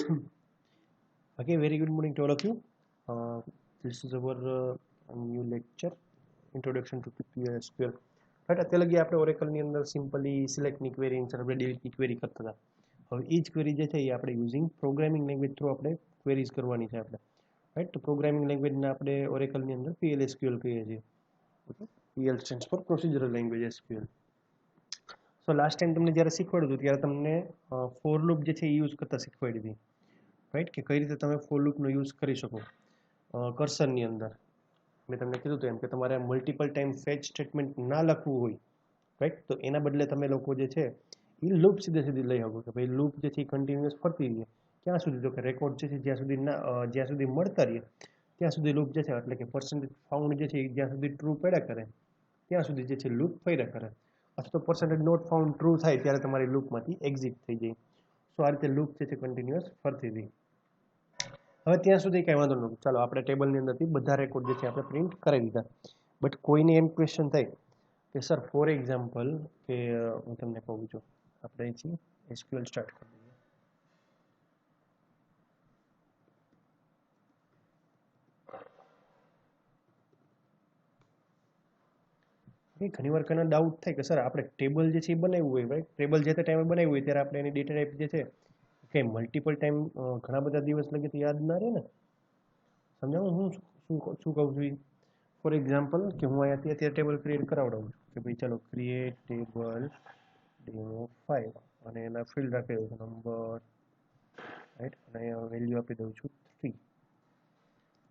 Okay, very good morning to all of you. This is our new lecture, Introduction to PLSQL. Right, અત્યારે લગી આપણે ઓરેકલની અંદર simply સિલેક્ટની query insert આપણે ડિલીટની query કરતા હતા. હવે એ જ ક્વેરી જે છે એ આપણે યુઝિંગ પ્રોગ્રામિંગ લેંગ્વેજ થ્રુ આપણે ક્વેરીઝ કરવાની છે આપણે. રાઈટ, તો પ્રોગ્રામિંગ લેંગ્વેજને આપણે ઓરેકલની અંદર PLSQL કહીએ છીએ. Okay, PL stands for procedural language SQL. So last time તમને જ્યારે શીખવાડ્યું હતું ત્યારે તમને ફોર લૂપ જે છે એ યુઝ કરતા શીખવાડી હતી. રાઈટ, કે કઈ રીતે તમે ફોર લૂપનો યુઝ કરી શકો કર્સરની અંદર. મેં તમને કીધું હતું એમ કે તમારે મલ્ટિપલ ટાઈમ ફેચ સ્ટેટમેન્ટ ના લખવું હોય, રાઈટ, તો એના બદલે તમે લોકો જે છે એ લૂપ સીધે સીધી લઈ શકો કે ભાઈ લૂપ જે છે એ કન્ટિન્યુઅસ ફરતી રહે. ક્યાં સુધી? તો કે રેકોર્ડ જે છે જ્યાં સુધી મળતા રહે ત્યાં સુધી લૂપ જે છે, એટલે કે પર્સન્ટેજ ફાઉન્ડ જે છે એ જ્યાં સુધી ટ્રુ પડ્યા કરે ત્યાં સુધી જે છે લૂપ ફર્યા કરે, અથવા તો પર્સન્ટેજ નોટ ફાઉન્ડ ટ્રુ થાય ત્યારે તમારી લૂપમાંથી એક્ઝિટ થઈ જાય. સો આ રીતે લૂપ જે છે કન્ટિન્યુઅસ ફરતી રહી. હવે ત્યાં સુધી કંઈ વાંધો નથી, ચાલો આપણે ટેબલની અંદરથી બધા રેકોર્ડ જે છે આપણે પ્રિન્ટ કરી દીધા. બટ કોઈને એમ ક્વેશ્ચન થાય કે સર ફોર એક્ઝામ્પલ કે હું તમને કહું છું, આપણે અહીંથી એસક્યુએલ સ્ટાર્ટ કરી દઈએ. ઘણી વાર કને ડાઉટ થાય કે સર આપણે ટેબલ જે છે એ બનાવ્યું હોય, રાઈટ, ટેબલ જે તે ટાઈમે બનાવ્યું હોય ત્યારે આપણે એની ડેટા ટાઈપ જે છે કંઈ મલ્ટિપલ ટાઈમ ઘણા બધા દિવસ લગી તો યાદ ના રહે ને. સમજાવું હું શું શું કહું છું? ફોર એક્ઝામ્પલ કે હું અહીંયાથી અત્યારે ટેબલ ક્રિએટ કરાવડાવું છું કે ભાઈ ચાલો ક્રિએટ ટેબલ ડેમો 5 અને એના ફિલ્ડ રાખી દઉં છું નંબર, રાઈટ, અને અહીંયા વેલ્યુ આપી દઉં છું 3,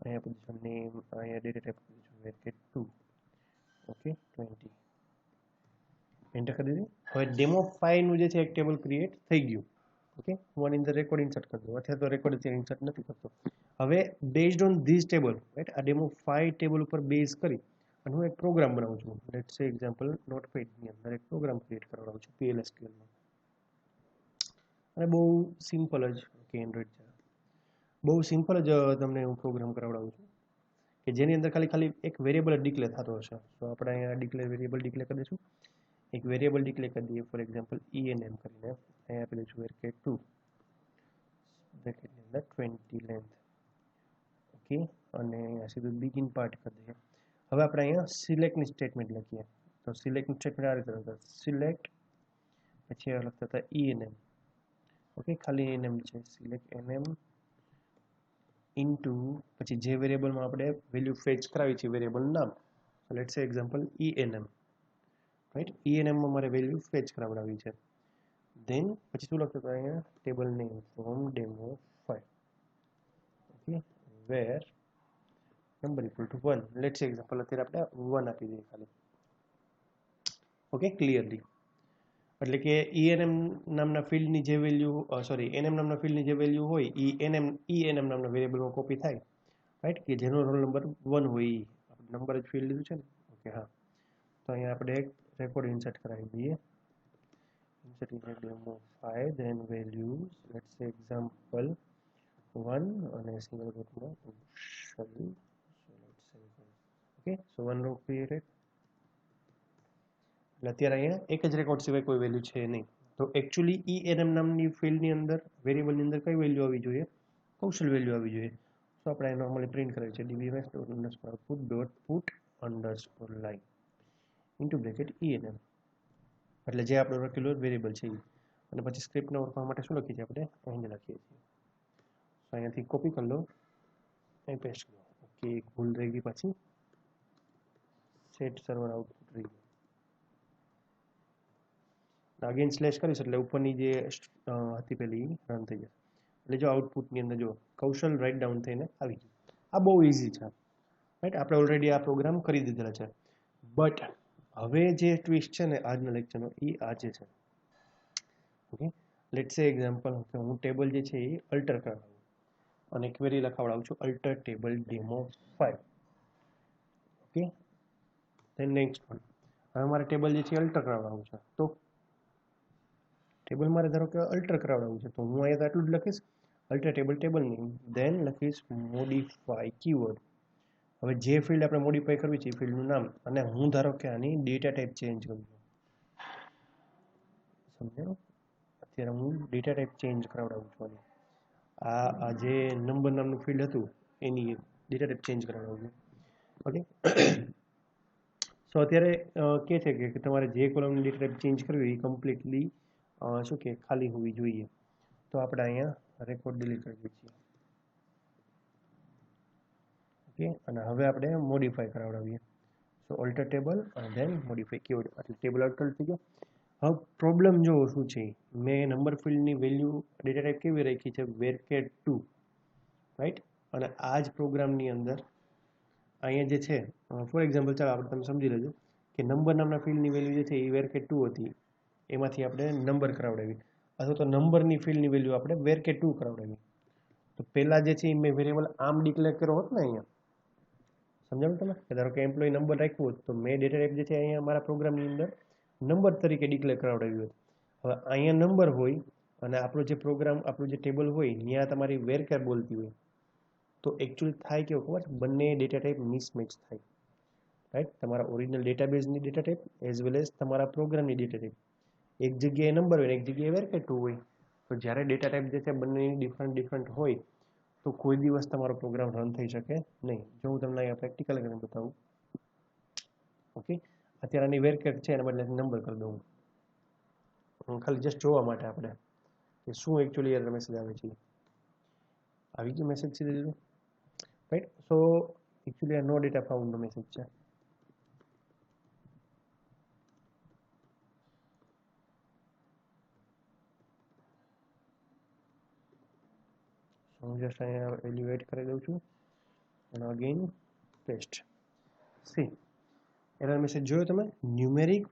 અહીંયા પોઝિશન નેમ, અહીંયા ડેટા ટાઈપ આપી દઉં છું વેકેટ 2, ઓકે 20, એન્ટર કરી દીધું. હવે ડેમો 5 નું જે છે એક ટેબલ ક્રિએટ થઈ ગયું. ઓકે, હું આની અંદર રેકોર્ડ ઇન્સર્ટ કરી દઉં, અથવા તો રેકોર્ડ અત્યારે ઇન્સર્ટ નથી કરતો. હવે based on this table, right, આ ડેમો 5 ટેબલ ઉપર બેઝ કરી અને હું એક પ્રોગ્રામ બનાવું છું. લેટ્સ સે એક્ઝામ્પલ નોટપેડની અંદર એક પ્રોગ્રામ ક્રિએટ કરાવડાવું છું PLSQLમાં. અને બહુ સિમ્પલ જ, ઓકે એન્ડ્રોઈડ છે, બહુ સિમ્પલ જ તમને હું પ્રોગ્રામ કરાવડાવું છું કે જેની અંદર ખાલી એક વેરિયેબલ જ ડિક્લેર થતો હશે. તો આપણે અહીંયા વેરિયેબલ ડિક્લેર કરી દઈશું. એક વેરિયેબલ ડિક્લેર કરી દઈએ, ફોર એક્ઝામ્પલ ENM કરીને. અહીંયા આપી દઈશું વેકેટ 2, બ્રેકેટની અંદર 20 લેન્થ, ઓકે, અને અહીંયા સીધું બિગિન પાર્ટ કરી દઈએ. હવે આપણે અહીંયા સિલેક્ટની સ્ટેટમેન્ટ લખીએ. તો સિલેક્ટની સ્ટેટમેન્ટ આ રીતે લખતા, સિલેક્ટ પછી લખતા હતા ENM, ઓકે, ખાલી ENM છે, સિલેક્ટ NM ઇન્ટુ પછી જે વેરિયેબલમાં આપણે વેલ્યુ ફેચ કરાવી છે વેરિયેબલ નામ, let's say example ENM, right, ENM માં મારે વેલ્યુ ફેચ કરાવડાવી છે. ધેન પછી શું લખતો હતો અહીંયા table name from demo 5, okay, where number equal to 1, let's say example અત્યારે આપણે 1 આપી દઈએ ખાલી, ઓકે, ક્લિયરલી. એટલે કે ENM નામના ફિલ્ડની જે વેલ્યુ, સોરી, NM નામના ફિલ્ડની જે વેલ્યુ હોય એ ENM નામના વેરિયેબલમાં કોપી થાય, રાઈટ, કે જેનો રોલ નંબર 1 હોય એ આપણે નંબર જ ફિલ્ડ લીધું છે ને, ઓકે હા. તો અહીંયા આપણે એક રેકોર્ડ ઇન્સર્ટ કરાવી દઈએ, insert in demo 5, then values, let's say example 1 અને single કોટમાં shell, so let's say okay, so one row created. એટલે અત્યારે અહીંયા એક જ રેકોર્ડ સિવાય કોઈ વેલ્યુ છે નહીં. તો એકચ્યુઅલી ENM નામની ફિલ્ડની અંદર વેરિયેબલની અંદર કઈ વેલ્યુ આવી જોઈએ? કૌશલ વેલ્યુ આવી જોઈએ. તો આપણે નોર્મલી પ્રિન્ટ કરીએ છીએ dbms.output_line ઇન્ટુ બ્રેકેટ ENM, એટલે જે આપણો લખેલું વેરિયેબલ છે એ. અને પછી સ્ક્રિપ્ટને ઓળખવા માટે શું લખીએ છીએ આપણે? અહીં લખીએ છીએ. તો અહીંયાથી કોપી કરી લો, અહીં પેસ્ટ કરો. ઓકે, એક ભૂલ રહી ગઈ પાછી, સેટ સર્વર આઉટપુટ રહી ગયું. અગેન સ્લેશ કરીશ એટલે ઉપરની જે હતી પેલી રન થઈ જશે. એટલે જો આઉટપુટની અંદર જો કૌશલ રાઇટ ડાઉન થઈને આવી ગયું. આ બહુ ઇઝી છે, રાઈટ, આપણે ઓલરેડી આ પ્રોગ્રામ કરી દીધેલા છે. બટ હવે જે ટ્વિસ્ટ છે ને આજના લેક્ચરનો એ આજે છે. ઓકે, લેટ્સ સે એક્ઝામ્પલ કે હું ટેબલ જે છે એ અલ્ટર કરાવું અને ક્વેરી લખાવડાવું છું alter table demo 5, okay. Than next one, હવે મારે ટેબલ જે છે અલ્ટર કરાવડાવું છે. તો ટેબલ મારે ધારો કે અલ્ટર કરાવડાવું છે, તો હું અહીંયા આટલું જ લખીશ, અલ્ટર ટેબલ નેમ, ધેન લખીશ મોડિફાઈ કીવર્ડ. હવે જે ફિલ્ડ આપણે મોડિફાઈ કરવી છે એ ફિલ્ડનું નામ, અને હું ધારો કે આની ડેટા ટાઈપ ચેન્જ કરું છું, સમજાયું? અત્યારે હું ડેટા ટાઈપ ચેન્જ કરાવડાવું છું આની. આ જે નંબર નામનું ફિલ્ડ હતું એની ડેટા ટાઈપ ચેન્જ કરાવવાનું છે. ઓકે, સો અત્યારે કે છે કે તમારે જે કોલમની ડેટા ટાઈપ ચેન્જ કરવી એ કમ્પ્લીટલી શું કે ખાલી હોવી જોઈએ. તો આપણે અહીંયા રેકોર્ડ ડિલીટ કરી દઈએ છીએ. ઓકે, અને હવે આપણે મોડિફાઈ કરાવડાવીએ. સો ઓલ્ટર ટેબલ અને ધેન મોડિફાઈ કીવર્ડ, એટલે ટેબલ અલ્ટર થઈ ગયો. હવે પ્રોબ્લેમ જો શું છે, મેં નંબર ફિલ્ડની વેલ્યુ ડેટા ટાઈપ કેવી રાખી છે, વેરકેટ 2, રાઈટ. અને આ જ પ્રોગ્રામની અંદર અહીંયા જે છે, ફોર એક્ઝામ્પલ ચાલો આપણે તમે સમજી લેજો કે નંબર નામના ફિલ્ડની વેલ્યુ જે છે એ વેરકેટ 2 હતી, એમાંથી આપણે નંબર કરાવડાવી, અથવા તો નંબરની ફિલ્ડની વેલ્યુ આપણે વેરકેટ 2 કરાવડાવી. તો પહેલાં જે છે એ મેં વેરિયેબલ આમ ડિક્લેર કર્યો હોત ને અહીંયા, સમજાવું તમે, કે ધારો કે એમ્પ્લોય નંબર રાખ્યું હોત તો મેં ડેટા ટાઈપ જે છે અહીંયા મારા પ્રોગ્રામની અંદર નંબર તરીકે ડિક્લેર કરાવડાવ્યું હોત. હવે અહીંયા નંબર હોય અને આપણો જે પ્રોગ્રામ, આપણું જે ટેબલ હોય ત્યાં તમારી વેરકેર બોલતી હોય, તો એકચ્યુઅલી થાય કેવું ખબર, બંને ડેટા ટાઈપ મિસમેચ થાય, રાઈટ. તમારા ઓરિજિનલ ડેટાબેઝની data type as well as તમારા પ્રોગ્રામની ડેટા ટાઈપ એક જગ્યાએ નંબર હોય ને એક જગ્યાએ વેરકેર 2 હોય. તો જ્યારે ડેટા ટાઈપ જે છે બંનેની ડિફરન્ટ હોય તો કોઈ દિવસ તમારો પ્રોગ્રામ રન થઈ શકે નહીં. જો હું તમને અહીંયા પ્રેક્ટિકલ કરીને બતાવું. ઓકે, અત્યારે આની વેરકેટ છે એના બદલે નંબર કરી દઉં, ખાલી જસ્ટ જોવા માટે આપણે કે શું એકચ્યુઅલી એરર મેસેજ આવે છે. આવી ગયો મેસેજ સીધે સીધું, રાઈટ. સો એકચ્યુઅલી આ નો ડેટા ફાઉન્ડનો મેસેજ છે. હું જસ્ટ અહીંયા વેલ્યુ એડ કરી દઉં છું અને again paste. See error message જોયો તમે, numeric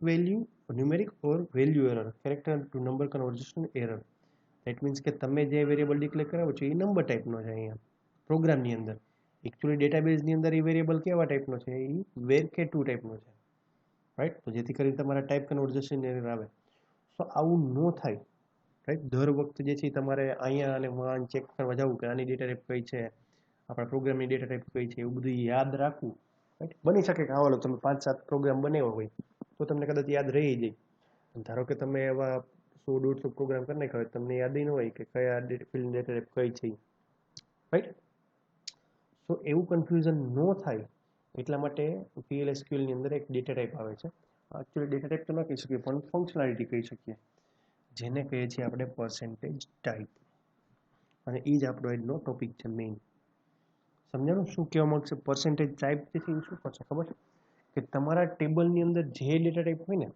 or value error, character to number conversion error. That means કે તમે જે વેરિયેબલ ડિક્લેર કરાવો છો એ નંબર ટાઈપનો છે અહીંયા પ્રોગ્રામની અંદર. એકચ્યુઅલી ડેટાબેઝની અંદર એ વેરિયેબલ કેવા ટાઈપનો છે, એ વેરકેટ 2 ટાઈપનો છે, રાઈટ. તો જેથી કરીને તમારા ટાઈપ કન્વર્ઝન એરર આવે. સો આવું ન થાય, રાઈટ. દર વખતે જે છે તમારે અહીંયા અને વાન ચેક કરવા જવું કે આની ડેટા ટાઈપ કઈ છે, આપણા પ્રોગ્રામની ડેટા ટાઈપ કઈ છે, એવું બધું યાદ રાખવું, રાઈટ. બની શકે કે આવો તમે 5-7 પ્રોગ્રામ બનાવ્યો હોય તો તમને કદાચ યાદ રહી જાય. ધારો કે તમે એવા 100-150 પ્રોગ્રામ કરી નાખ્યા હોય, તમને યાદ ન હોય કે કયા ફિલ્ડ ડેટા ટાઈપ કઈ છે, રાઈટ. સો એવું કન્ફ્યુઝન ન થાય એટલા માટે PLSQL ની અંદર એક ડેટા ટાઈપ આવે છે. એકચ્યુઅલી ડેટા ટાઈપ તો ન કહી શકીએ પણ ફંક્શનાલિટી કહી શકીએ, જેને કહીએ છીએ આપણે પર્સન્ટેજ ટાઈપ. અને એ જ આપણો આજનો ટોપિક છે મેઇન. સમજાણું શું કહેવા માંગશે? પર્સન્ટેજ ટાઈપ જે છે એ શું કરશે ખબર છે, કે તમારા ટેબલની અંદર જે ડેટા ટાઈપ હોય ને,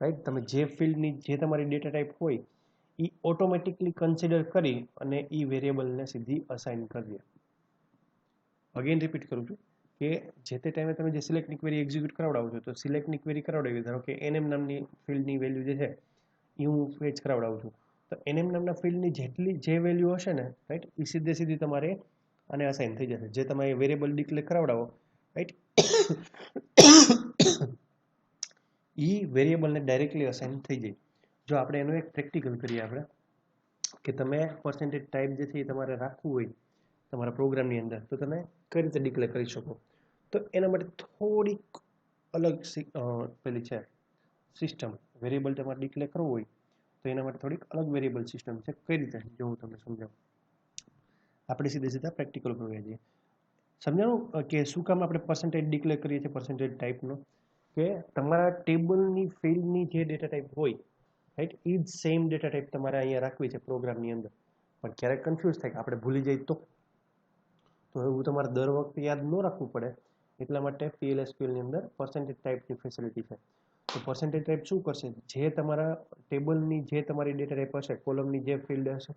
રાઈટ, તમે જે ફિલ્ડની જે તમારી ડેટા ટાઈપ હોય એ ઓટોમેટિકલી કન્સિડર કરી અને એ વેરિયેબલને સીધી અસાઇન કરી દે. અગેન રિપીટ કરું છું કે જે તે ટાઈમે તમે જે સિલેક્ટની ક્વેરી એક્ઝિક્યુટ કરાવડાવો છો, તો સિલેક્ટની ક્વેરી કરાવડાવી, ધારો કે NM નામની ફિલ્ડની વેલ્યુ જે છે એ હું ફેચ કરાવડાવું છું, તો NM નામના ફિલ્ડની જેટલી જે વેલ્યુ હશે ને, રાઈટ, એ સીધી તમારે આને અસાઇન થઈ જશે. જે તમે વેરિયેબલ ડિક્લેર કરાવડાવો, રાઈટ, એ વેરિયેબલને ડાયરેક્ટલી અસાઇન થઈ જાય. જો આપણે એનું એક પ્રેક્ટિકલ કરીએ આપણે, કે તમે પર્સન્ટેજ ટાઈપ જે છે એ તમારે રાખવું હોય તમારા પ્રોગ્રામની અંદર, તો તમે કઈ રીતે ડિક્લેર કરી શકો. તો એના માટે થોડીક અલગ પેલી છે સિસ્ટમ. વેરિયેબલ તમારે ડિક્લેર કરવું હોય તો એના માટે થોડીક અલગ વેરિયેબલ સિસ્ટમ છે. કઈ રીતે, જો હું તમને સમજાવું. આપણે સીધા પ્રેક્ટિકલ પર જઈએ. સમજાણું કે શું કામ આપણે પર્સન્ટેજ ડિક્લેર કરીએ છીએ પર્સન્ટેજ ટાઈપનો, કે તમારા ટેબલની ફિલ્ડની જે ડેટા ટાઈપ હોય, રાઈટ, એ જ સેમ ડેટા ટાઈપ તમારે અહીંયા રાખવી છે પ્રોગ્રામની અંદર. પણ ક્યારેક કન્ફ્યુઝ થાય કે આપણે ભૂલી જઈએ તો એવું તમારે દર વખતે યાદ ન રાખવું પડે. એટલા માટે PLSQL ની અંદર પર્સન્ટેજ ટાઈપની ફેસિલિટી છે. તો પર્સન્ટેજ ટાઈપ શું કરશે, જે તમારા ટેબલની જે તમારી ડેટા ટાઈપ હશે, કોલમની જે ફિલ્ડ હશે,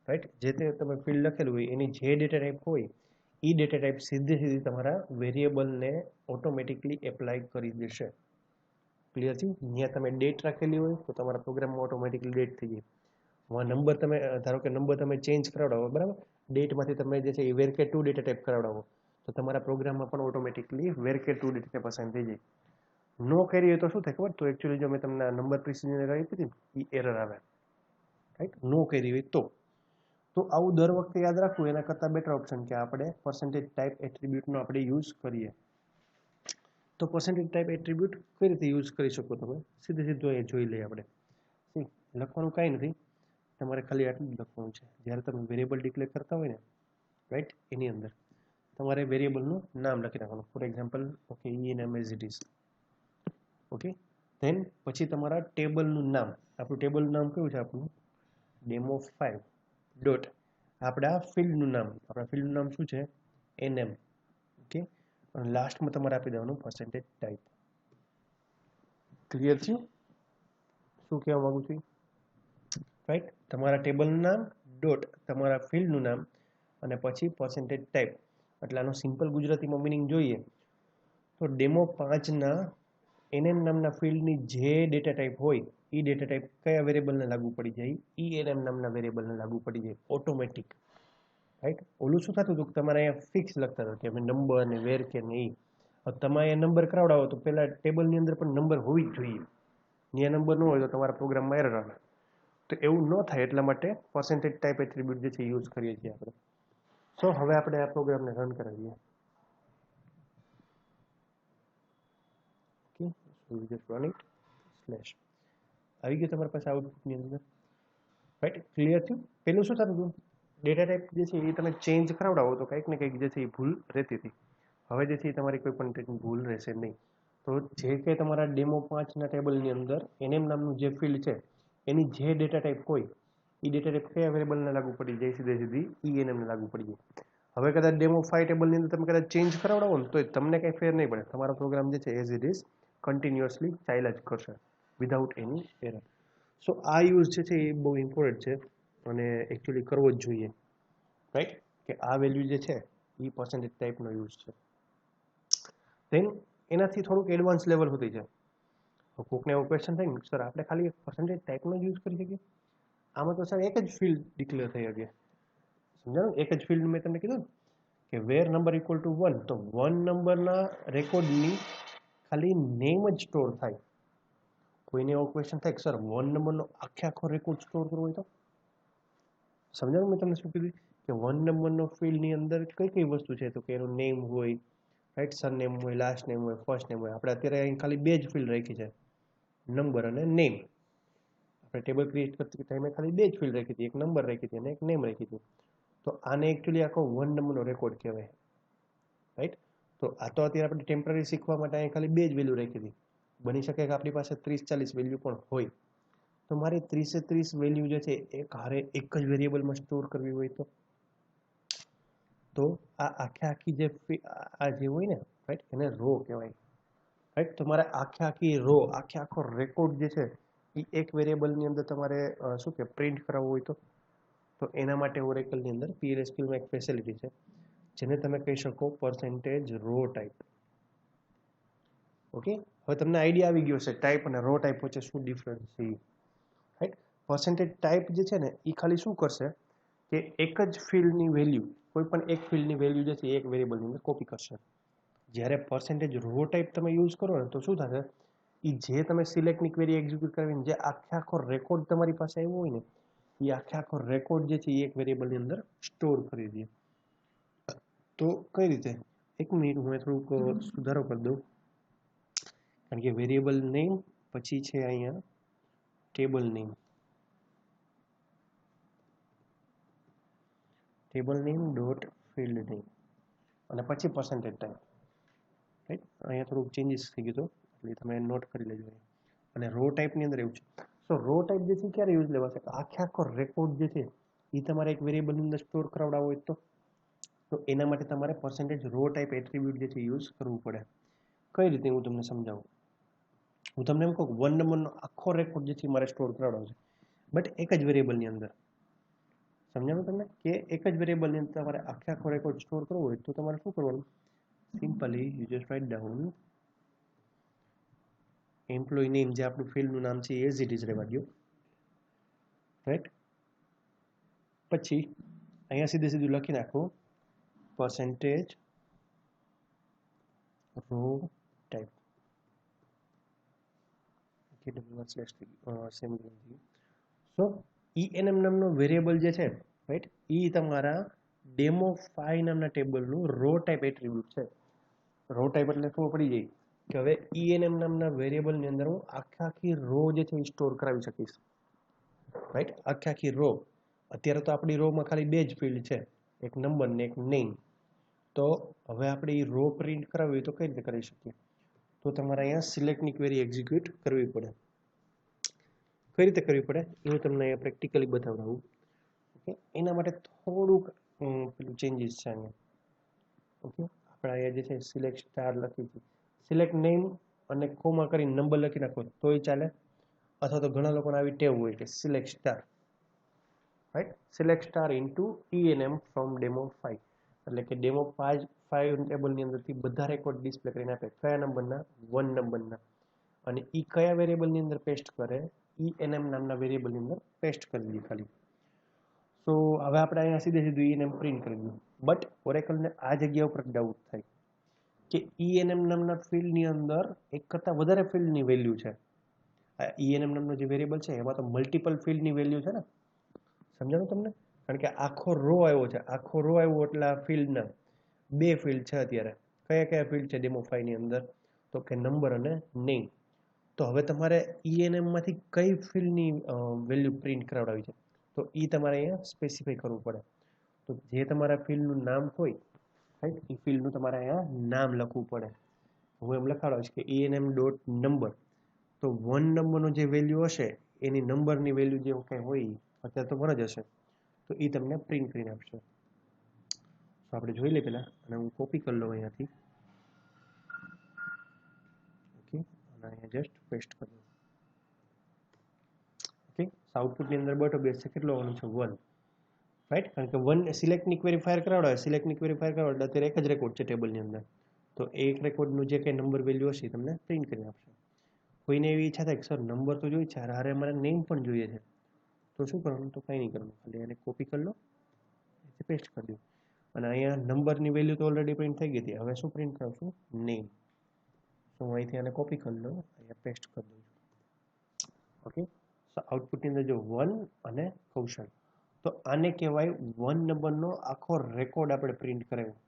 રાઈટ, જે તે તમે ફિલ્ડ લખેલું હોય એની જે ડેટા ટાઈપ હોય એ ડેટા ટાઈપ સીધી તમારા વેરિયેબલને ઓટોમેટિકલી એપ્લાય કરી દેશે. ક્લિયર છે? જ્યાં તમે ડેટ રાખેલી હોય તો તમારા પ્રોગ્રામમાં ઓટોમેટિકલી ડેટ થઈ જાય. નંબર તમે ધારો કે નંબર તમે ચેન્જ કરાવડાવો, બરાબર, ડેટમાંથી તમે જે છે એ વેરકેટ 2 ડેટા ટાઈપ કરાવડાવો, તો તમારા પ્રોગ્રામમાં પણ ઓટોમેટિકલી વેરકેટ 2 ડેટા ટાઈપ અસાઇન થઈ જાય. નો કરી હોય તો શું થાય ખબર? તો એકચ્યુઅલી જો મેં તમને નંબર પ્રિસિઝન એરર આપી હતી એ એરર આવે, રાઈટ, નો કરી હોય તો આવું દર વખતે યાદ રાખવું એના કરતાં બેટર ઓપ્શન કે આપણે પર્સન્ટેજ ટાઈપ એટ્રીબ્યુટનો આપણે યુઝ કરીએ. તો પર્સન્ટેજ ટાઈપ એટ્રીબ્યુટ કઈ રીતે યુઝ કરી શકો તમે, સીધું એ જોઈ લઈએ આપણે. લખવાનું કાંઈ નથી, તમારે ખાલી આટલું જ લખવાનું છે. જ્યારે તમે વેરિયેબલ ડિક્લેર કરતા હોય ને, રાઈટ, એની અંદર તમારે વેરિયેબલનું નામ લખી નાખવાનું. For example, okay, enum as it is. Okay, then પછી તમારા ટેબલનું નામ, આપણું ટેબલનું નામ કયું છે? આપણું demo5 ડોટ, આપણા ફિલ્ડનું નામ, આપણા ફિલ્ડનું નામ શું છે? nm. ઓકે, અને લાસ્ટમાં તમારે આપી દેવાનું પર્સન્ટેજ ટાઈપ. ક્લિયર થયું શું કહેવા માંગુ છું? રાઈટ, તમારા ટેબલનું નામ ડોટ તમારા ફિલ્ડનું નામ અને પછી પર્સન્ટેજ ટાઈપ. એટલે આનો સિમ્પલ ગુજરાતીમાં મિનિંગ જોઈએ તો ડેમો 5ના nm નામના ફિલ્ડની જે ડેટા ટાઈપ હોય એ ડેટા ટાઈપ કયા વેરિયેબલને લાગુ પડી જાય? enm નામના વેરિયેબલને લાગુ પડી જાય ઓટોમેટિક. રાઈટ, ઓલું શું થતું હતું કે તમારે અહીંયા ફિક્સ લખતા હતા કે અમે નંબર ને વેર કે ને એ. તમે અહીંયા નંબર કરાવડાવો તો પહેલા ટેબલની અંદર પણ નંબર હોવી જ જોઈએ. ત્યાં નંબર ન હોય તો તમારા પ્રોગ્રામમાં એરર આવે. તો એવું ન થાય એટલા માટે પર્સન્ટેજ ટાઈપ એટ્રીબ્યુટ જે છે યુઝ કરીએ છીએ આપણે. સો હવે આપણે આ પ્રોગ્રામને રન કરાવીએ. Okay, so we just run it slash. આવી ગયું તમારી પાસે આઉટપુટની અંદર. રાઈટ, ક્લિયર થયું? પેલું શું થતું હતું? ડેટા ટાઈપ જે છે એ તમે ચેન્જ કરાવડાવો તો કંઈક ને કંઈક જે છે એ ભૂલ રહેતી હતી. હવે જે છે એ તમારી કોઈ પણ ટાઈપની ભૂલ રહેશે નહીં. તો જે કે તમારા ડેમો 5ના ટેબલની અંદર nm નામનું જે ફિલ્ડ છે એની જે ડેટા ટાઈપ હોય એ ડેટા ટાઈપ કયા વેરિયેબલને લાગુ પડી જાય? સીધી enm ને લાગુ પડી જાય. હવે કદાચ ડેમો 5 ટેબલની અંદર તમે કદાચ ચેન્જ કરાવડાવો ને તો તમને કંઈ ફેર નહીં પડે. તમારો પ્રોગ્રામ જે છે એઝ ઇટ ઇઝ કન્ટિન્યુઅસલી ચાલ્યા જ કરશે વિધાઉટ એની એરર. સો આ યુઝ જે છે એ બહુ ઇમ્પોર્ટન્ટ છે અને એકચ્યુઅલી કરવો જ જોઈએ. રાઈટ, કે આ વેલ્યુ જે છે એ પર્સન્ટેજ ટાઈપનો યુઝ છે. ધેન એનાથી થોડુંક એડવાન્સ લેવલ સુધી છે. કોકને એવો ક્વેશ્ચન થાય ને, સર આપણે ખાલી પર્સન્ટેજ ટાઈપનો યુઝ કરી શકીએ? આમાં તો સર એક જ ફિલ્ડ ડિક્લેર થઈ શકે. સમજાણું? એક જ ફિલ્ડ મેં તમને કીધું કે વેર નંબર ઇક્વલ ટુ 1, તો 1 નંબરના રેકોર્ડની ખાલી નેમ જ સ્ટોર થાય. કોઈને એવો ક્વેશ્ચન થાય કે સર 1 નંબરનો આખો રેકોર્ડ સ્ટોર કરવો હોય તો? સમજાણું મેં તમને શું કીધું? કે 1 નંબરનો ફિલ્ડની અંદર કઈ કઈ વસ્તુ છે? તો કે એનું નેમ હોય, રાઈટ, સરનેમ હોય, લાસ્ટ નેમ હોય, ફર્સ્ટ નેમ હોય. આપણે અત્યારે અહીં ખાલી બે જ ફિલ્ડ રાખી છે, નંબર અને નેમ. આપણે ટેબલ ક્રિએટ કરતી ટાઈમે ખાલી બે જ ફિલ્ડ રાખી હતી, એક નંબર રાખી હતી અને એક નેમ રાખી હતી. તો આને એકચ્યુઅલી આખો 1 નંબરનો રેકોર્ડ કહેવાય. રાઈટ, તો આ તો અત્યારે આપણે ટેમ્પરરી શીખવા માટે અહીં ખાલી બે જ વેલ્યુ રાખી હતી. બની શકે કે આપણી પાસે 30-40 વેલ્યુ પણ હોય. તો મારે 30-30 વેલ્યુ જે છે એક હારે એક જ વેરિયેબલમાં સ્ટોર કરવી હોય તો આ આખી જે હોય ને, રાઈટ, એને રો કહેવાય. રાઈટ, તમારે આખી રો, આખો રેકોર્ડ જે છે એ એક વેરિયેબલની અંદર તમારે શું કે પ્રિન્ટ કરાવવું હોય તો એના માટે ઓરેકલની અંદર PLSQમાં એક ફેસિલિટી છે જેને તમે કહી શકો પર્સન્ટેજ રો ટાઈપ. ઓકે, હવે તમને આઈડિયા આવી ગયો છે ટાઈપ અને રો ટાઈપ વચ્ચે શું ડિફરન્સ છે. રાઈટ, પર્સન્ટેજ ટાઈપ જે છે ને એ ખાલી શું કરશે કે એક જ ફિલ્ડની વેલ્યુ, કોઈ પણ એક ફિલ્ડની વેલ્યુ જે છે એક વેરિયેબલની અંદર કોપી કરશે. જ્યારે પર્સન્ટેજ રો ટાઈપ તમે યુઝ કરો ને તો શું થશે? એ જે તમે સિલેક્ટની ક્વેરી એક્ઝિક્યુટ કરવીને જે આખો રેકોર્ડ તમારી પાસે આવ્યો હોય ને એ આખો રેકોર્ડ જે છે એ એક વેરિયેબલની અંદર સ્ટોર કરી દે. તો કઈ રીતે? એક મિનિટ, હું થોડુંક સુધારો કરી દઉં. કારણ કે વેરિયેબલ નેમ પછી છે અહીંયા table name, table name dot field name અને પછી પર્સન્ટેજ ટાઈપ. રાઈટ, અહીંયા થોડુંક ચેન્જીસ થઈ ગયું એટલે તમે નોટ કરી લેજો. અને રો ટાઈપની અંદર એવું છે. સો રો ટાઈપ જે છે ક્યારે યુઝ લેવાશે? આખો રેકોર્ડ જે છે એ તમારે એક વેરિયેબલની અંદર સ્ટોર કરાવડાવવો હોય તો એના માટે તમારે પર્સન્ટેજ રો ટાઈપ એટ્રીબ્યુટ જે છે યુઝ કરવું પડે. કઈ રીતે હું તમને સમજાવું? હું તમને એમ કહું કે 1 નંબરનો આખો રેકોર્ડ જે છે મારે સ્ટોર કરાવડાવવો છે, બટ એક જ વેરિયેબલની અંદર. સમજાણું તમને? કે એક જ વેરિયેબલની અંદર તમારે આખો રેકોર્ડ સ્ટોર કરવો હોય તો તમારે શું કરવાનું? Simply you just write down employee name, જે આપણું ફિલ્ડનું નામ છે એઝ ઇટ ઇઝ રહેવા દો. રાઈટ, પછી અહીંયા સીધું લખી નાખો પર્સન્ટેજ રો ટાઈપ. સો enm નામનો વેરિયેબલ જે છે, રાઈટ, એ તમારા demo5 નામના ટેબલનું રો ટાઈપ એટ્રીબ્યુટ છે. રો ટાઈપ એટલે ખબર પડી જાય કે હવે enm નામના વેરિયેબલની અંદર હું આખી રો જે છે એ સ્ટોર કરાવી શકીશ. રાઈટ, આખી રો. અત્યારે તો આપણી રોમાં ખાલી બે જ ફિલ્ડ છે, એક નંબર ને એક નેમ. તો હવે આપણે એ રો પ્રિન્ટ કરાવવી હોય તો કઈ રીતે કરી શકીએ? તો તમારે અહીંયા સિલેક્ટની ક્વેરી એક્ઝિક્યુટ કરવી પડે. કઈ રીતે કરવી પડે એ હું તમને અહીંયા પ્રેક્ટિકલી બતાવડાવું. ઓકે, એના માટે થોડુંક પેલું ચેન્જીસ છે અહીંયા. ઓકે, આપણે અહીંયા જે છે સિલેક્ટ સ્ટાર લખી છે, સિલેક્ટ નેમ અને કોમા કરીને નંબર લખી નાખો તોય ચાલે, અથવા તો ઘણા લોકોને આવી ટેવ હોય કે select star, right, select star into enm from demo 5, એટલે કે ડેમો 5 ટેબલની અંદરથી બધા રેકોર્ડ ડિસ્પ્લે કરીને આપે, કયા નંબરના? 1 નંબરના. અને એ કયા વેરિયેબલની અંદર પેસ્ટ કરે? enm નામના વેરિયેબલની અંદર પેસ્ટ કરી દે ખાલી. સો હવે આપણે અહીંયા સીધે સીધું enm પ્રિન્ટ કરી દઉં. બટ ઓરેકલને આ જગ્યા ઉપર ડાઉટ થાય કે enm નામના ફિલ્ડની અંદર એક કરતાં વધારે ફિલ્ડની વેલ્યુ છે. આ enm નામનો જે વેરિયેબલ છે એમાં તો મલ્ટિપલ ફિલ્ડની વેલ્યુ છે ને, સમજાણું તમને? કારણ કે આખો રો આવ્યો છે, આખો રો આવ્યો એટલે આ ફિલ્ડના બે ફિલ્ડ છે અત્યારે. કયા કયા ફિલ્ડ છે ડેમો 5 ની અંદર? તો કે નંબર અને નેમ. તો હવે તમારે enm માંથી કઈ ફિલ્ડની વેલ્યુ પ્રિન્ટ કરાવડાવી છે, તો એ તમારે અહીંયા સ્પેસિફાઈ કરવું પડે. તો જે તમારા ફિલ્ડનું નામ હોય, રાઈટ, એ ફિલ્ડનું તમારે અહીંયા નામ લખવું પડે. હું એમ લખાડું કે enm ડોટ નંબર. તો 1 નંબરનો જે વેલ્યુ હશે એની નંબરની વેલ્યુ જે કંઈ હોય, અત્યારે તો 1 જ હશે, તો એ તમને પ્રિન્ટ કરીને આપશે. તો આપણે જોઈ લઈએ પહેલાં, અને હું કોપી કરી લઉં અહીંયાથી. ઓકે, અને અહીંયા જસ્ટ પેસ્ટ કરી દઉં. ઓકે, આઉટપુટની અંદર બટો બેસ છે, કેટલો આવવાનું છે? 1, રાઈટ, કારણ કે 1 સિલેક્ટની ક્વેરી ફાયર કરાવડાવે, સિલેક્ટની ક્વેરી ફાયર કરાવડાવે અત્યારે એક જ રેકોર્ડ છે ટેબલની અંદર. તો એક રેકોર્ડનું જે કંઈ નંબર વેલ્યુ હશે તમને પ્રિન્ટ કરી આપશે. કોઈને એવી ઈચ્છા થાય કે સર નંબર તો જોઈએ છે, હારે મારે નેમ પણ જોઈએ છે, તો શું કરવાનું? તો કંઈ નહીં કરવાનું, ખાલી એને કોપી કરી લો, પેસ્ટ કરી દો. અને અહીંયા નંબરની વેલ્યુ તો ઓલરેડી પ્રિન્ટ થઈ ગઈ હતી, હવે શું પ્રિન્ટ કરાવશું? નેમ. તો હું અહીંથી આને કોપી કરી લઉં, અહીંયા પેસ્ટ કરી દઉં છું. ઓકે, સો આઉટપુટની અંદર જો 1 અને કૌશલ, તો આને કહેવાય 1 નંબરનો આખો રેકોર્ડ આપણે પ્રિન્ટ કરાવ્યો,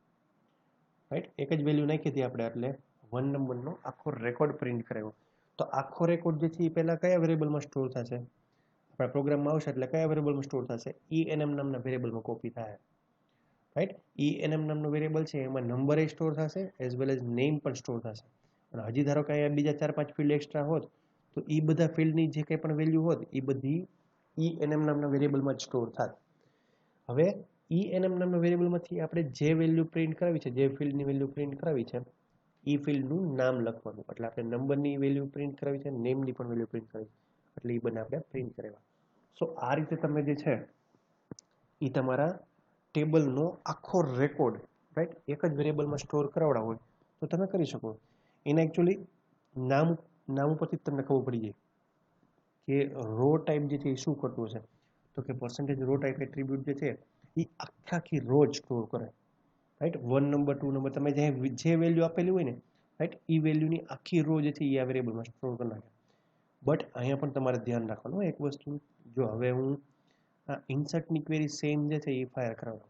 રાઈટ. એક જ વેલ્યુ નાખી હતી આપણે, એટલે 1 નંબરનો આખો રેકોર્ડ પ્રિન્ટ કરાવ્યો. તો આખો રેકોર્ડ જે છે એ પહેલાં કયા વેરિયેબલમાં સ્ટોર થશે? આપણા પ્રોગ્રામમાં આવશે એટલે કયા વેરિયેબલમાં સ્ટોર થશે? enm નામના વેરિયેબલમાં કોપી થાય, રાઈટ. enm નામનો વેરિયેબલ છે એમાં નંબર એ સ્ટોર થશે એઝ વેલ એઝ નેમ પણ સ્ટોર થશે. અને હજી ધારો કે અહીંયા બીજા 4-5 ફિલ્ડ એક્સ્ટ્રા હોત, તો એ બધા ફિલ્ડની જે કંઈ પણ વેલ્યુ હોત એ બધી enm નામના વેરિયેબલમાં જ સ્ટોર થાય. હવે enm નામના વેરિયેબલમાંથી આપણે જે વેલ્યુ પ્રિન્ટ કરાવી છે, જે ફિલ્ડની વેલ્યુ પ્રિન્ટ કરાવી છે, એ ફિલ્ડનું નામ લખવાનું. એટલે આપણે નંબરની વેલ્યુ પ્રિન્ટ કરાવી છે, નેમની પણ વેલ્યુ પ્રિન્ટ કરાવી છે, એટલે એ બંને આપણે પ્રિન્ટ કરાવ્યા. સો આ રીતે તમે જે છે એ તમારા ટેબલનો આખો રેકોર્ડ, રાઈટ, એક જ વેરિયેબલમાં સ્ટોર કરાવડા હોય તો તમે કરી શકો. એના એકચ્યુઅલી નામ ઉપરથી જ તમને ખબર પડી જાય કે રો ટાઈપ જે છે એ શું કરતું હશે. તો કે પર્સન્ટેજ રો ટાઈપ એટ્રીબ્યુટ જે છે એ આખી રો જ સ્ટોર કરે, રાઈટ. 1 નંબર 2 નંબર તમે જે વેલ્યુ આપેલી હોય ને, રાઈટ, એ વેલ્યુની આખી રો જે છે એ આ વેરિયેબલમાં સ્ટોર કરી નાખે. બટ અહીંયા પણ તમારે ધ્યાન રાખવાનું એક વસ્તુ. જો હવે હું આ ઇન્સર્ટની ક્વેરી સેમ જે છે એ ફાયર કરાવું.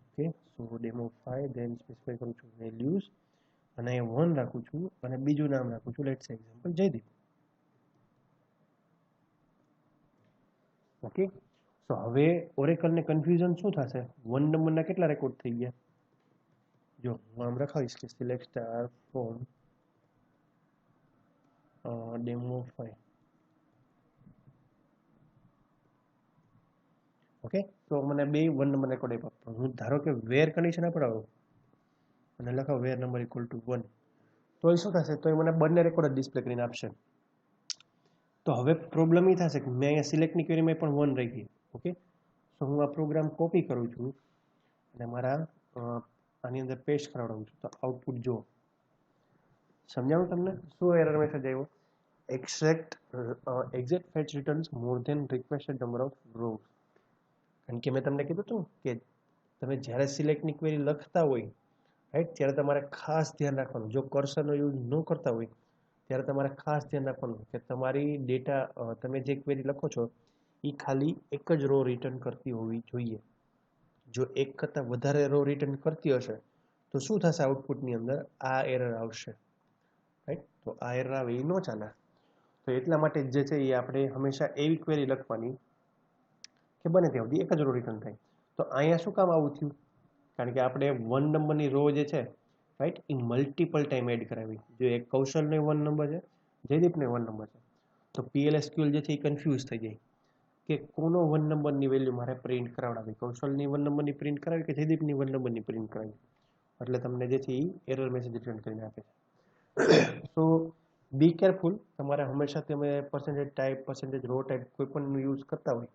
ઓકે, સો ડેમો 5 ધેન સ્પેસિફાઈ કરું છું વેલ્યુઝ, અને અહીંયા 1 રાખું છું અને બીજું નામ રાખું છું, લેટ્સ એક્ઝામ્પલ જયદીપ. ઓકે, સો હવે ઓરેકલને કન્ફ્યુઝન શું થશે? 1 નંબરના કેટલા રેકોર્ડ થઈ ગયા? જો હું આમ લખાવીશ કે select star from demo 5. Okay, તો મને બે 1 નંબર રેકોર્ડ આપ્યો. હું ધારો કે વેર કન્ડિશન આપડાવું અને લખાવ વેર નંબર ઇક્વલ ટુ 1, તો એ શું થશે? તો એ મને બંને રેકોર્ડ જ ડિસ્પ્લે કરીને આપશે. તો હવે પ્રોબ્લેમ એ થશે કે મેં અહીંયા સિલેક્ટની ક્વેરીમાં પણ 1 રાખી. ઓકે, સો હું આ પ્રોગ્રામ કોપી કરું છું અને મારા આની અંદર પેસ્ટ કરાવડાવું છું. તો આઉટપુટ જો સમજાવું તમને શું એરર મેસેજ આવ્યો? Exact fetch returns more than requested number of rows. કારણ કે મેં તમને કીધું હતું કે તમે જ્યારે સિલેક્ટની ક્વેરી લખતા હોય, રાઈટ, ત્યારે તમારે ખાસ ધ્યાન રાખવાનું. જો કર્સરનો યુઝ ન કરતા હોય ત્યારે તમારે ખાસ ધ્યાન રાખવાનું કે તમારી ડેટા તમે જે ક્વેરી લખો છો એ ખાલી એક જ રો રિટર્ન કરતી હોવી જોઈએ. જો એક કરતાં વધારે રો રિટર્ન કરતી હશે તો શું થશે? આઉટપુટની અંદર આ એરર આવશે, રાઈટ. તો આ એરર આવે એ ન ચાલે. તો એટલા માટે જે છે એ આપણે હંમેશા એવી ક્વેરી લખવાની કે બને ત્યાં સુધી એક જ રો રિટર્ન થાય. તો અહીંયા શું કામ આવું થયું? કારણ કે આપણે 1 નંબરની રો જે છે, right, a multiple time add કરાવી. જો એક કૌશલનો 1 નંબર છે, જયદીપનો 1 નંબર છે, તો PLSQL જે છે એ કન્ફ્યુઝ થઈ જાય કે કોનો 1 નંબરની વેલ્યુ મારે પ્રિન્ટ કરાવડાવી, કૌશલની 1 નંબરની પ્રિન્ટ કરાવી કે જયદીપની 1 નંબરની પ્રિન્ટ કરાવી. એટલે તમને જે છે એ એરર મેસેજ રિટર્ન કરીને આપે છે. So be careful. તમારે હંમેશા તમે percentage type, percentage row type કોઈ પણ યુઝ કરતા હોય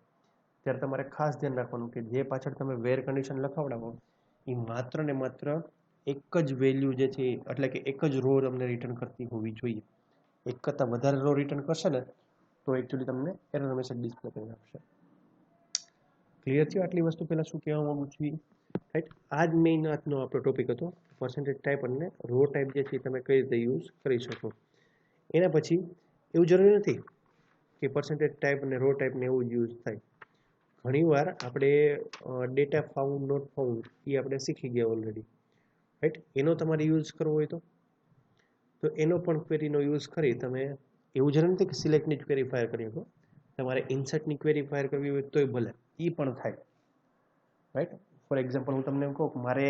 ત્યારે તમારે ખાસ ધ્યાન રાખવાનું કે જે પાછળ તમે વેર કન્ડિશન લખાવડાવો એ માત્ર ને માત્ર એક જ વેલ્યુ જે છે, એટલે કે એક જ રો તમને રિટર્ન કરતી હોવી જોઈએ. એક કરતાં વધારે રો રિટર્ન કરશે ને તો એકચ્યુઅલી તમને એરર મેસેજ ડિસ્પ્લે કરીને આપશે. ક્લિયર છે આટલી વસ્તુ? પહેલા શું કહેવા માંગુ છું, રાઈટ? આ જ મેઇન આજનો આપણો ટોપિક હતો, પર્સન્ટેજ ટાઈપ અને રો ટાઈપ જે છે તમે કઈ રીતે યુઝ કરી શકો. એના પછી એવું જરૂરી નથી કે પર્સન્ટેજ ટાઈપ અને રો ટાઈપને એવું જ યુઝ થાય. ઘણીવાર આપણે ડેટા ફાઉન્ડ, નોટ ફાઉન્ડ એ આપણે શીખી ગયા ઓલરેડી, રાઈટ? એનો તમારે યુઝ કરવો હોય તો એનો પણ ક્વેરીનો યુઝ કરી તમે, એવું જરૂર નથી કે સિલેક્ટની જ ક્વેરી ફાયર કરી શકો. તમારે ઇન્સર્ટની ક્વેરી ફાયર કરવી હોય તોય ભલે, એ પણ થાય, રાઈટ? ફોર એક્ઝામ્પલ હું તમને એમ કહું કે મારે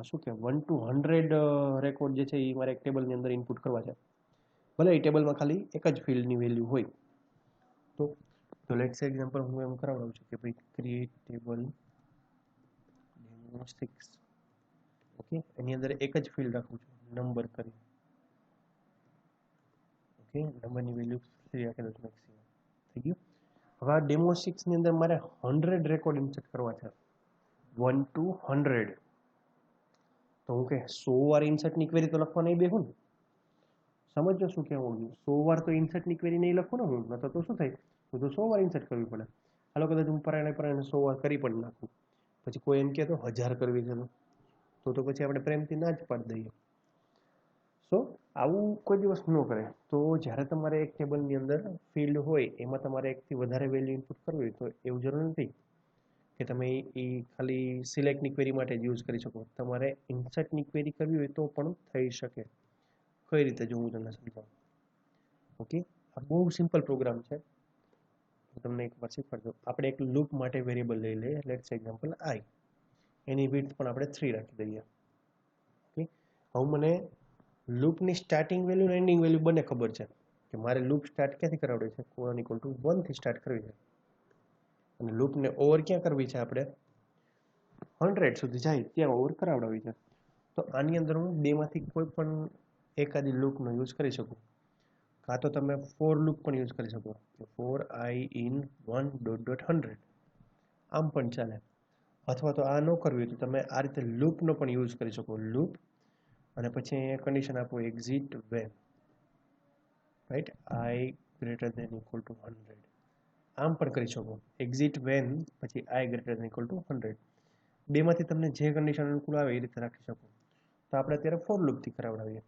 શું કે 1 to 100 રેકોર્ડ જે છે એ મારે એક ટેબલની અંદર ઇનપુટ કરવા છે. ભલે એ ટેબલમાં ખાલી એક જ ફિલ્ડની વેલ્યુ હોય તો લેટ્સ સે એક્ઝામ્પલ હું એમ કરાવડાવું છું કે ભાઈ ક્રિએટ ટેબલ ડેમો 6. ઓકે, એની અંદર એક જ ફિલ્ડ રાખું છું, નંબર કરી. ઓકે, નંબરની વેલ્યુ 3 રાખી દઉં છું મેક્સિમમ. થઈ ગયું. હવે આ ડેમો 6 ની અંદર મારે 100 રેકોર્ડ ઇન્સર્ટ કરવા છે, 1 to 100. તો હું કે 100 વાર ઇન્સર્ટની ક્વેરી તો લખવા નહીં બેહું ને. સમજો શું કહેવું માંગુ? 100 વાર તો ઇન્સર્ટની ક્વેરી નહીં લખું ને હું, નતો તો શું થાય, હું તો 100 વાર ઇન્સર્ટ કરવી પડે. હાલો કદાચ હું પરાણે 100 વાર કરી પણ નાખું, પછી કોઈ એમ કહે તો 1000 કરવી છે તો પછી આપણે પ્રેમથી ના જ પાડી દઈએ. સો આવું કોઈ દિવસ ન કરે. તો જ્યારે તમારે એક ટેબલની અંદર ફિલ્ડ હોય એમાં તમારે એકથી વધારે વેલ્યુ ઇનપુટ કરવી હોય તો એવું જરૂર નથી કે તમે એ ખાલી સિલેક્ટની ક્વેરી માટે જ યુઝ કરી શકો. તમારે ઇન્સર્ટની ક્વેરી કરવી હોય તો પણ થઈ શકે. કઈ રીતે જો હું તમને સમજાવું. ઓકે, આ બહુ સિમ્પલ પ્રોગ્રામ છે, હું તમને એકવાર શીખવાડજો. આપણે એક લૂપ માટે વેરિયેબલ લઈ લઈએ, let's example i. Any width પણ આપણે 3 રાખી દઈએ. ઓકે, હવે મને લૂપની સ્ટાર્ટિંગ વેલ્યુ અને એન્ડિંગ વેલ્યુ બંને ખબર છે કે મારે લૂપ સ્ટાર્ટ ક્યાંથી કરાવડે છે, કોલન ઇક્વલ ટુ 1 થી સ્ટાર્ટ કરવી છે, અને લૂપને ઓવર ક્યાં કરવી છે, આપણે 100 સુધી જાય ત્યાં ઓવર કરાવડાવી છે. તો આની અંદર હું બેમાંથી કોઈ પણ એકાદી લૂપનો યુઝ કરી શકું. કાં તો તમે ફોર લૂપ પણ યુઝ કરી શકો, ફોર i in 1.100, આમ પણ ચાલે. અથવા તો આ ન કરવી તો તમે આ રીતે લૂપનો પણ યુઝ કરી શકો, લૂપ અને પછી અહીંયા કન્ડિશન આપો exit when, right, i greater than equal to 100. આમ પણ કરી શકો, એક્ઝિટ વેન પછી i greater than equal to 100. બેમાંથી તમને જે કન્ડિશન અનુકૂળ આવે એ રીતે રાખી શકો. તો આપણે અત્યારે ફોર લૂપથી કરાવડાવીએ,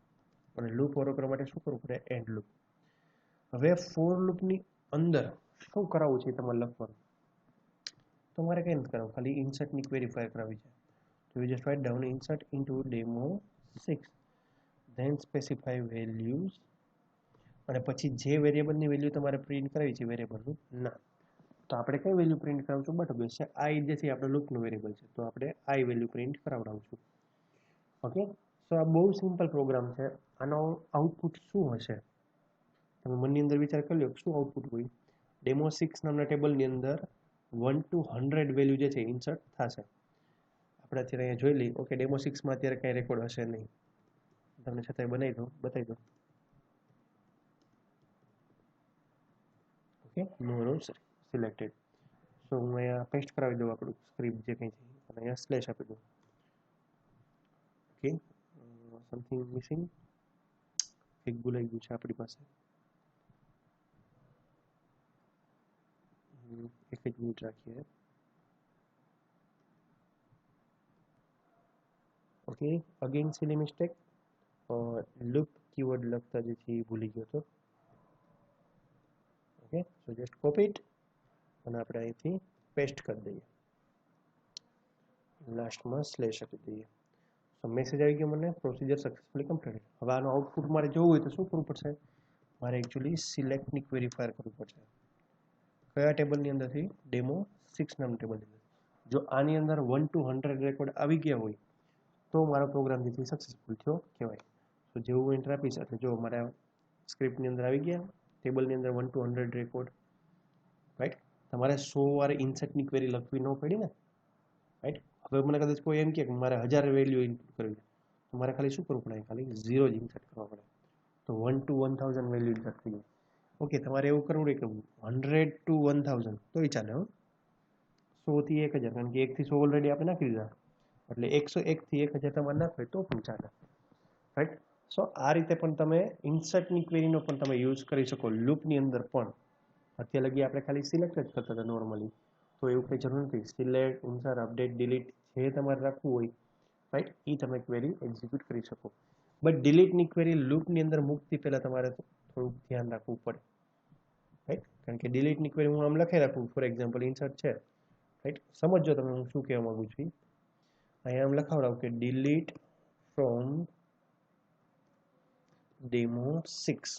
અને લૂપ ઓવર કરવા માટે શું કરવું પડે, એન્ડ લૂપ. હવે ફોર લૂપની અંદર શું કરાવવું છે તમારે લખવાનું. તમારે કંઈ નથી કરાવવું, ખાલી ઇન્સર્ટની ક્વેરી ફાયર કરાવી છે. તો you just write down insert into demo 6, then specify values, અને પછી જે વેરિયેબલની વેલ્યુ તમારે પ્રિન્ટ કરાવી છે વેરિયેબલનું નામ. તો આપણે કઈ વેલ્યુ પ્રિન્ટ કરાવશું, બરાબર છે, i જે છે આપણો લૂપનું વેરિયેબલ છે, તો આપણે i વેલ્યુ પ્રિન્ટ કરાવડાવશું. ઓકે, સો આ બહુ સિમ્પલ પ્રોગ્રામ છે. આનો આઉટપુટ શું હશે તમે મનની અંદર વિચાર કરી લો, શું આઉટપુટ હોય. ડેમો 6 નામના ટેબલની અંદર 1 to 100 વેલ્યુ જે છે ઇન્સર્ટ થશે. આપણે અત્યારે અહીંયા જોઈ લઈએ. ઓકે, ડેમો 6માં અત્યારે કંઈ રેકોર્ડ હશે નહીં, તમને છતાંય બતાવી દો. ઓકે, નો રોઝ સિલેક્ટેડ. સો હું અહીંયા પેસ્ટ કરાવી દઉં આપણું સ્ક્રિપ્ટ જે કંઈ છે, અને અહીંયા સ્લેશ આપી દઉં. ઓકે, સમથિંગ મિસિંગ, એક ભૂલાઈ ગયું છે આપણી પાસે. એક જ મિનિટ રાખીએ. Okay, again silly mistake, loop keyword લખતા જે છે એ ભૂલી ગયો હતો. Okay, so just copy it અને આપણે અહીંથી પેસ્ટ કરી દઈએ, લાસ્ટમાં સ્લેશ આપી દઈએ. સો મેસેજ આવી ગયો મને, પ્રોસિજર સક્સેસફુલી કમ્પ્લીટેડ. હવે આનું આઉટપુટ મારે જોવું હોય તો શું કરવું પડશે, મારે એકચ્યુઅલી સિલેક્ટની ક્વેરી ફાયર કરવી પડશે. કયા ટેબલની અંદરથી? ડેમો 6 નામનું ટેબલની અંદર. જો આની અંદર 1 to 100 રેકોર્ડ આવી ગયા હોય તો મારો પ્રોગ્રામ જે છે સક્સેસફુલ થયો કહેવાય. તો જેવું એન્ટર આપીશ એટલે જો મારા સ્ક્રિપ્ટની અંદર આવી ગયા ટેબલની અંદર 1 to 100 રેકોર્ડ, રાઈટ. તમારે 100 વાર ઇન્સર્ટની ક્વેરી લખવી ન પડી ને, રાઈટ. હવે મને કદાચ કોઈ એમ કે મારે 1000 વેલ્યુ ઇનપુટ કરવી તો મારે ખાલી શું કરવું પડે? ખાલી 0 જ ઇન્સર્ટ કરવા પડે. તો 1 to 1000 વેલ્યુ ઇન્સર્ટ થઈ જાય. ઓકે, તમારે એવું કરવું હોય કે 100 to 1000 તોય ચાલે. 100 થી 1000, કારણ કે 1 થી 100 ઓલરેડી આપણે નાખી દીધા, એટલે 101 થી 1000 તમારે નાખો તો પણ ચાલે, રાઈટ. સો આ રીતે પણ તમે ઇન્સર્ટની ક્વેરીનો પણ તમે યુઝ કરી શકો લૂપની અંદર પણ. અત્યારે લગી આપણે ખાલી સિલેક્ટ જ કરતા હતા નોર્મલી, તો એવું કંઈ જરૂર નથી. સિલેક્ટ, ઇન્સર્ટ, અપડેટ, ડિલીટ જે તમારે રાખવું હોય, રાઈટ, એ તમે ક્વેરી એક્ઝિક્યુટ કરી શકો. બટ ડિલીટની ક્વેરી લૂપની અંદર મૂકતી પહેલાં તમારે થોડુંક ધ્યાન રાખવું પડે, રાઈટ. કારણ કે ડિલીટની ક્વેરી હું આમ લખી રાખું, ફોર એક્ઝામ્પલ ઇન્સર્ટ છે, રાઈટ. સમજો તમે હું શું કહેવા માંગુ છું. અહીંયા આમ લખાવડાવું કે ડિલીટ ફ્રોમ ડેમો 6.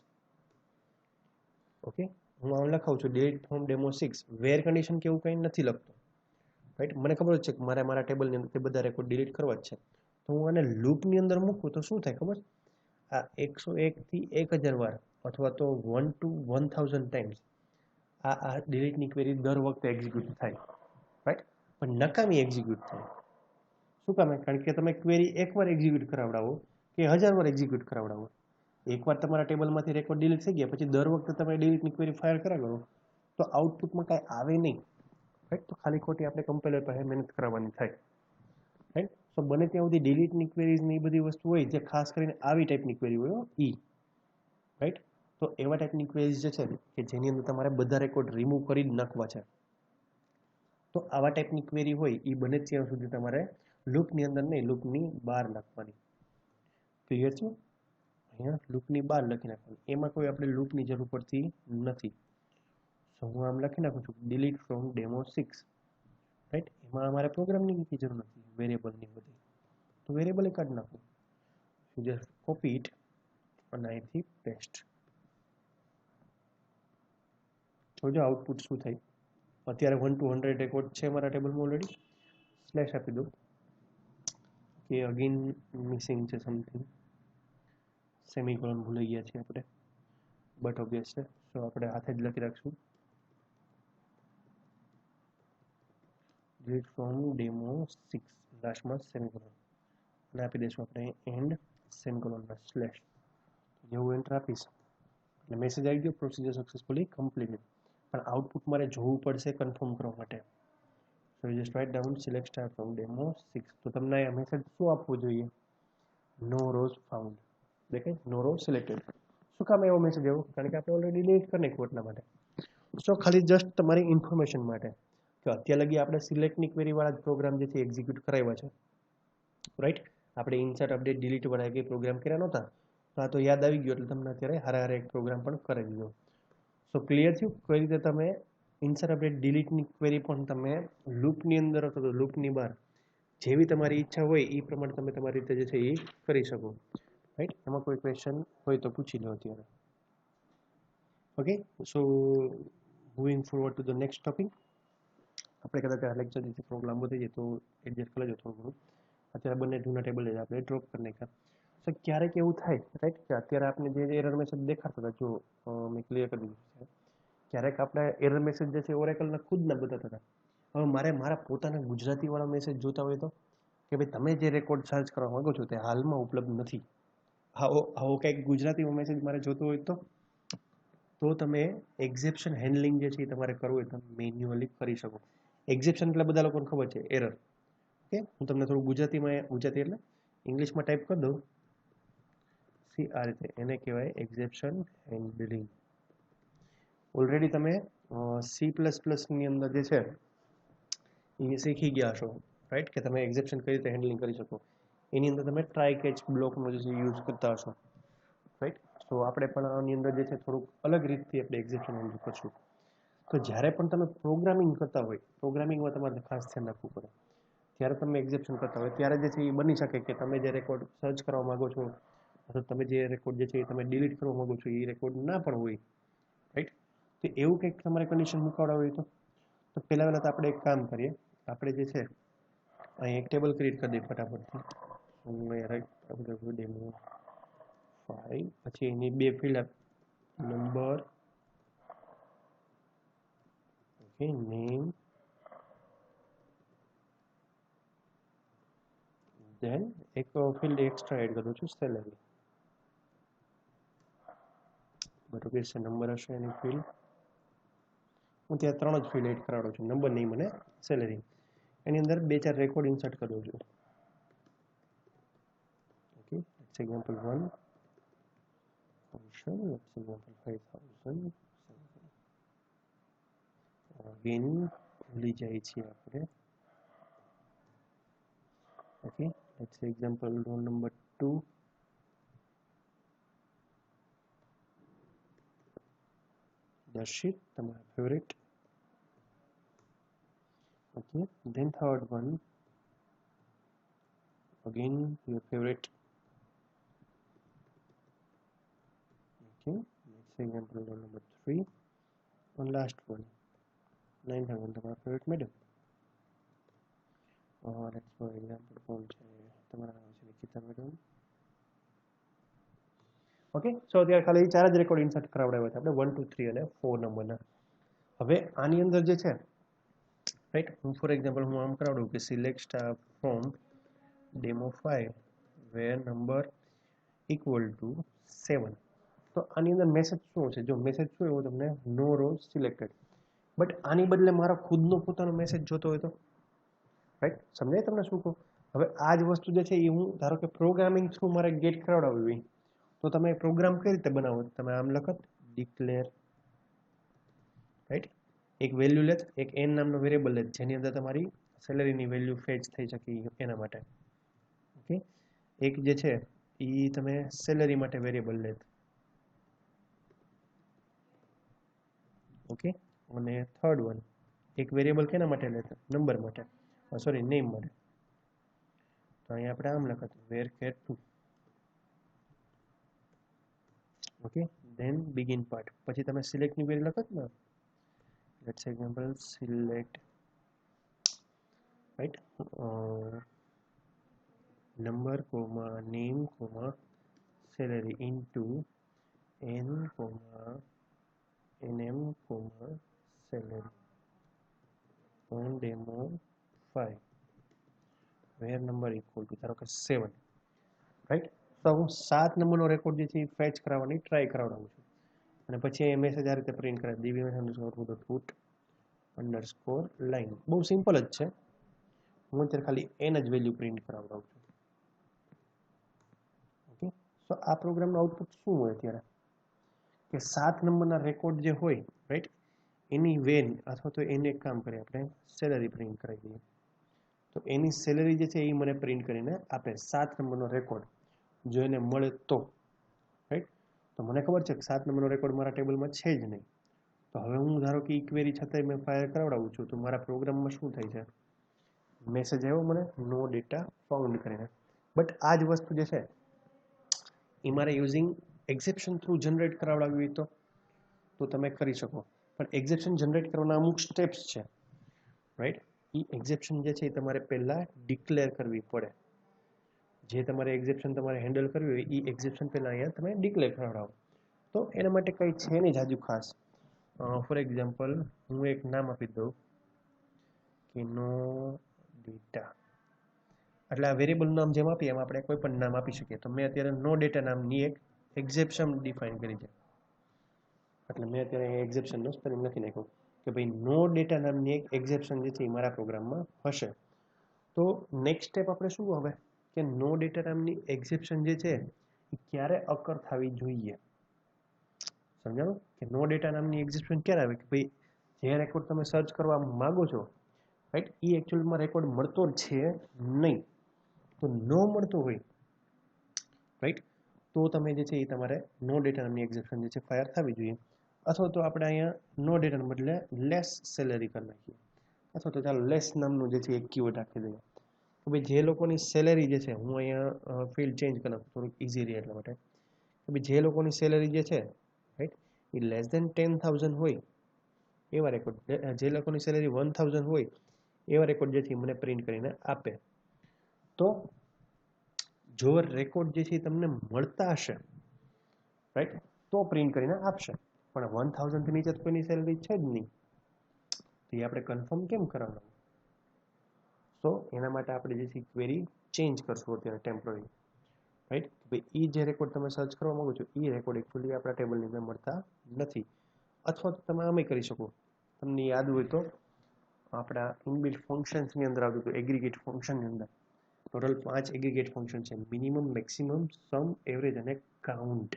ઓકે, હું આમ લખાવું છું delete from demo 6. Where condition કે એવું કંઈ નથી લખતો, રાઈટ. મને ખબર જ છે કે મારે મારા ટેબલની અંદર તે બધા રેકોર્ડ ડિલીટ કરવા જ છે. તો હું આને લૂપની અંદર મૂકું તો શું થાય ખબર? આ 101 થી 1000 વાર અથવા તો 1 to 1000 ટાઈમ્સ આ ડિલીટની ક્વેરી દર વખતે એક્ઝિક્યુટ થાય, રાઈટ. પણ નકામી એક્ઝિક્યુટ થાય. શું કામ? કારણ કે તમે ક્વેરી એકવાર એક્ઝિક્યુટ કરાવડાવો કે 1000 વાર એક્ઝિક્યુટ કરાવડાવો, એકવાર તમારા ટેબલમાંથી રેકોર્ડ ડિલીટ થઈ ગયા પછી દર વખતે તમે ડિલીટની ક્વેરી ફાયર કરા કરો તો આઉટપુટમાં કાંઈ આવે નહીં, રાઈટ. તો ખાલી ખોટી આપણે કમ્પાઇલર પાસે મહેનત કરાવવાની થાય, રાઈટ. તો બને ત્યાં સુધી ડિલીટની ક્વેરીઝ ને એ બધી વસ્તુ હોય જે ખાસ કરીને આવી ટાઈપની ક્વેરી હોય રાઈટ. તો એવા ટાઈપની ક્વેરીઝ જે છે કે જેની અંદર તમારે બધા રેકોર્ડ રિમૂવ કરી જ નાખવા છે, તો આવા ટાઈપની ક્વેરી હોય એ બને ત્યાં સુધી તમારે લૂપની અંદર નહીં, લૂપની બહાર નાખવાની. ક્લિયર છે? અહીંયા લૂપની બહાર લખી નાખવાની, એમાં કોઈ આપણે લૂપની જરૂર પડતી નથી. તો હું આમ લખી નાખું છું ડિલીટ ફ્રોમ ડેમો 6, રાઈટ. એમાં અમારે પ્રોગ્રામની જરૂર નથી, વેરિયેબલની બધી. તો વેરિયેબલ કાઢી નાખું. જસ્ટ કોપી ઇટ અને અહીંથી પેસ્ટ. જોજો આઉટપુટ શું થાય. અત્યારે 1 to 100 રેકોર્ડ છે મારા ટેબલમાં ઓલરેડી. સ્લેશ આપી દો કે અગેન મિસિંગ છે સમથિંગ, સેમિકોલન ભૂલી ગયા છે આપણે, બટ ઓબ્વિયસ છે. સો આપણે હાથે જ લખી રાખશું ડિલીટ ફ્રોમ ડેમો 6, લાસ્ટમાં સેમિકોલન, અને આપી દઈશું આપણે એન્ડ સેમિકોલનમાં સ્લેશ. જેવું એન્ટર આપીશ એટલે મેસેજ આવી ગયો પ્રોસિજર સક્સેસફુલી કમ્પ્લીટેડ. પણ આઉટપુટ મારે જોવું પડશે કન્ફર્મ કરવા માટે. સો just write down select star from demo 6. તો તમને આ મેસેજ શું આપવું જોઈએ? નો રોઝ ફાઉન્ડ દેખાય, નો રો સિલેક્ટેડ. શું કામ એવો મેસેજ આવ્યો? કારણ કે આપણે ઓલરેડી ડિલીટ કરી નાખ્યું એટલા માટે. સો ખાલી જસ્ટ તમારી ઇન્ફોર્મેશન માટે કે અત્યાર લગી આપણે સિલેક્ટની ક્વેરી વાળા પ્રોગ્રામ જે છે એક્ઝિક્યુટ કરાવ્યા છે, રાઈટ. આપણે ઇન્સર્ટ, અપડેટ, ડિલીટ વાળા કંઈ પ્રોગ્રામ કર્યા નહોતા, તો આ તો યાદ આવી ગયો એટલે તમને અત્યારે હારે એક પ્રોગ્રામ પણ કરી દીધો. સો ક્લિયર થયું કઈ રીતે તમે ઇન્સર્ટ, અપડેટ, ડિલીટની ક્વેરી પણ તમે લૂપની અંદર અથવા તો લૂપની બહાર જેવી તમારી ઈચ્છા હોય એ પ્રમાણે તમે તમારી રીતે જે છે એ કરી શકો, રાઈટ. એમાં કોઈ ક્વેશ્ચન હોય તો પૂછી લો અત્યારે. Okay, so moving forward to the next topic. આપણે કદાચ આ લેક્ચર જે થોડુંક લાંબુ થઈ જાય તો એડજસ્ટ કરી લેજો થોડું ઘણું. અત્યારે બંને જૂના ટેબલ જ આપણે ડ્રોપ કરી નાખ્યા. તો ક્યારેક એવું થાય, રાઈટ, કે અત્યારે આપણે જે એરર મેસેજ દેખાડતા હતા, જો મેં ક્લિયર કરી દીધું છે. ક્યારેક આપણે એરર મેસેજ જે છે ઓરેકલના ખુદના બતાવતા હતા. હવે મારે મારા પોતાના ગુજરાતીવાળા મેસેજ જોતા હોય તો કે ભાઈ તમે જે રેકોર્ડ સર્ચ કરવા માંગો છો તે હાલમાં ઉપલબ્ધ નથી, આવો કંઈક ગુજરાતીમાં મેસેજ મારે જોતો હોય તો તમે એક્સેપ્શન હેન્ડલિંગ જે છે એ તમારે કરવું હોય તો મેન્યુઅલી કરી શકો. એક્સેપ્શન એટલે બધા લોકોને ખબર છે એરર. ઓકે, હું તમને થોડું ગુજરાતી એટલે ઇંગ્લિશમાં ટાઈપ કરી દઉં. સી આ રીતે એને કહેવાય એક્સેપ્શન હેન્ડલિંગ. ઓલરેડી તમે C++ની અંદર જે છે એ શીખી ગયા છો, રાઈટ, કે તમે એક્સેપ્શન કઈ રીતે હેન્ડલિંગ કરી શકો. એની અંદર તમે ટ્રાય કેચ બ્લોકનો જે છે યુઝ કરતા હશો, રાઈટ. તો આપણે પણ આની અંદર જે છે થોડુંક અલગ રીતથી આપણે એક્સેપ્શન હેન્ડલ કરશું. તો જ્યારે પણ તમે પ્રોગ્રામિંગ કરતા હોય, પ્રોગ્રામિંગમાં તમારે ખાસ ધ્યાન રાખવું પડે. જ્યારે તમે એક્સેપ્શન કરતા હોય ત્યારે જે છે એ બની શકે કે તમે જે રેકોર્ડ સર્ચ કરવા માંગો છો અથવા તમે જે રેકોર્ડ જે છે એ તમે ડિલીટ કરવા માંગો છો એ રેકોર્ડ ના પણ હોય, રાઈટ? તો એવું કંઈક તમારે કન્ડિશન મુકાવડા હોય તો પહેલાં તો આપણે એક કામ કરીએ, આપણે જે છે અહીં એક ટેબલ ક્રિએટ કરી દઈએ ફટાફટથી. હું રાઈટ આપણે ડેમો 5, પછી એની બે ફિલ્ડ નંબર, ઓકે, નેમ, દેન એક ફિલ્ડ એક્સ્ટ્રા એડ કરું છું, સેલેરી. બરોબર છે, નંબર હશે એની ફિલ્ડ. હું ત્યાં 3 જ ફિલ્ડ એડ કરાવડું છું, નંબર, નેમ અને સેલેરી. એની અંદર 2-4 રેકોર્ડ ઇન્સર્ટ કરું છું. Okay, let's example 1 function, let's example 5000. Again ભૂલી જાય છે આપણે. Okay, let's example roll number 2. દર્શિત, તમારા favourite. Okay, then third one, again your favorite. Okay, let's example roll number 3. One last one, 9000, તમારા favorite madam. Let's for example કોણ છે તમારા નામ છે નિકિતા મેડમ. ઓકે, સો ત્યાં ખાલી 4 જ રેકોર્ડ ઇન્સર્ટ કરાવડાવ્યા છે આપણે 1 2 3 અને 4 નંબરના. હવે આની અંદર જે છે, રાઈટ, હું ફોર એક્ઝામ્પલ હું આમ કરાવડું કે select staff from demo 5 where number equal to 7. તો આની અંદર મેસેજ શું છે? જો મેસેજ શું એવું તમને નો રો સિલેક્ટેડ, બટ આની બદલે મારો ખુદનો પોતાનો મેસેજ જોતો હોય તો, રાઈટ, સમજાય તમને શું કહું? હવે આ જ વસ્તુ જે છે એ હું ધારો કે પ્રોગ્રામિંગ થ્રુ મારે ગેટ કરાવડાવવી, તો તમે પ્રોગ્રામ કઈ રીતે બનાવો? તમે આમ લખત ડિક્લેર, રાઈટ, એક વેલ્યુ લેત, એક એન નામનો વેરિયેબલ લેત જેની અંદર તમારી સેલેરીની વેલ્યુ ફેચ થઈ શકે એના માટે. ઓકે, એક જે છે એ તમે સેલેરી માટે વેરિયેબલ લેત. ઓકે, અને થર્ડ વન એક વેરિયેબલ કેના માટે લેતા? નંબર માટે, સોરી નેમ માટે. તો અહીંયા આપણે આમ લખત વેર કેર 2. ઓકે, ધેન બિગિન પાર્ટ, પછી તમે સિલેક્ટની વેલ્યુ લખત ને, let's example select, right, number comma name comma salary into n comma nm comma salary on demo 5 where number equal to ધારો કે 7, રાઈટ. તો હું 7 નંબરનો રેકોર્ડ જે છે એ ફેચ કરાવવાની ટ્રાય કરાવડાવું છું, અને પછી એ મેસેજ આ રીતે પ્રિન્ટ કરે dbms_put અંડરસ્કોર લાઈન. બહુ સિમ્પલ જ છે, હું અત્યારે ખાલી એન જ વેલ્યુ પ્રિન્ટ કરાવડાવું છું. ઓકે, તો આ પ્રોગ્રામનું આઉટપુટ શું હોય અત્યારે કે 7 નંબરના રેકોર્ડ જે હોય, રાઈટ, એની વેન અથવા તો એને એક કામ કરીએ આપણે સેલેરી પ્રિન્ટ કરાવી દઈએ. તો એની સેલેરી જે છે એ મને પ્રિન્ટ કરીને આપે 7 નંબરનો રેકોર્ડ જો એને મળે તો, રાઈટ. તો મને ખબર છે કે 7 નંબરનો રેકોર્ડ મારા ટેબલમાં છે જ નહીં. તો હવે હું ધારો કે ઇક્વેરી છતાંય મેં ફાયર કરાવડાવું છું, તો મારા પ્રોગ્રામમાં શું થાય છે? મેસેજ આવ્યો મને નો ડેટા ફાઉન્ડ કરીને, બટ આ જ વસ્તુ જે છે એ મારે યુઝિંગ એક્સેપ્શન થ્રુ જનરેટ કરાવડાવી તો તમે કરી શકો, પણ એક્સેપ્શન જનરેટ કરવાના અમુક સ્ટેપ્સ છે, રાઈટ. એ એક્સેપ્શન જે છે એ તમારે પહેલાં ડિક્લેર કરવી પડે. જે તમારે એક્સેપ્શન તમારે હેન્ડલ કરવી હોય એ એક્સેપ્શન પહેલાં અહીંયા તમે ડિક્લેર કરાવડાવો. તો એના માટે કંઈ છે નહીં જાજુ ખાસ. ફોર એક્ઝામ્પલ હું એક નામ આપી દઉં કે નો ડેટા, એટલે આ વેરિયેબલ નામ જેમ આપીએ એમ આપણે કોઈ પણ નામ આપી શકીએ. તો મેં અત્યારે નો ડેટા નામની એક એક્સેપ્શન ડિફાઇન કરી છે, એટલે મેં અત્યારે એક્સેપ્શનનો સ્પેલિંગ લખી નાખ્યું કે ભાઈ નો ડેટા નામની એક એક્સેપ્શન જે છે એ મારા પ્રોગ્રામમાં હશે. તો નેક્સ્ટ સ્ટેપ આપણે શું હવે કે નો ડેટા નામની એક્સેપ્શન જે છે એ ક્યારે અકર થવી જોઈએ? સમજાણું કે નો ડેટા નામની એક્સેપ્શન ક્યારે આવે કે ભાઈ જે રેકોર્ડ તમે સર્ચ કરવા માંગો છો, રાઈટ, એ એકચ્યુઅલમાં રેકોર્ડ મળતો જ છે નહીં. તો ન મળતો હોય, રાઈટ, તો તમે જે છે એ તમારે નો ડેટા નામની એક્સેપ્શન જે છે ફાયર થવી જોઈએ. અથવા તો આપણે અહીંયા નો ડેટાને બદલે લેસ સેલેરી કરી નાખીએ, અથવા તો ચાલો લેસ નામનું જે છે એક કીવર્ડ રાખી દઈએ. કે ભાઈ જે લોકોની સેલેરી જે છે, હું અહીંયા ફિલ્ડ ચેન્જ કરી નાખું થોડુંક ઇઝી રહે એટલા માટે, કે ભાઈ જે લોકોની સેલેરી જે છે રાઈટ એ લેસ દેન 10,000 હોય એવા રેકોર્ડ, જે લોકોની સેલેરી 1,000 હોય એવા રેકોર્ડ જેથી મને પ્રિન્ટ કરીને આપે. તો જો રેકોર્ડ જે છે તમને મળતા હશે રાઈટ તો પ્રિન્ટ કરીને આપશે, પણ 1,000 થી નીચે કોઈની સેલેરી છે જ નહીં, તો એ આપણે કન્ફર્મ કેમ કરવાનું? સો એના માટે આપણે જે છે ક્વેરી ચેન્જ કરશું અત્યારે ટેમ્પરરી, રાઈટ. ભાઈ એ જે રેકોર્ડ તમે સર્ચ કરવા માંગો છો એ રેકોર્ડ એકચ્યુઅલી આપણા ટેબલની અંદર મળતા નથી. અથવા તો તમે આમે કરી શકો, તમને યાદ હોય તો આપણા ઇનબિલ્ટ ફંક્શન્સની અંદર આવતું હતું એગ્રીગેટ ફંક્શનની અંદર ટોટલ 5 એગ્રીગેટ ફંક્શન છે, મિનિમમ, મેક્સિમમ, સમ, એવરેજ અને કાઉન્ટ.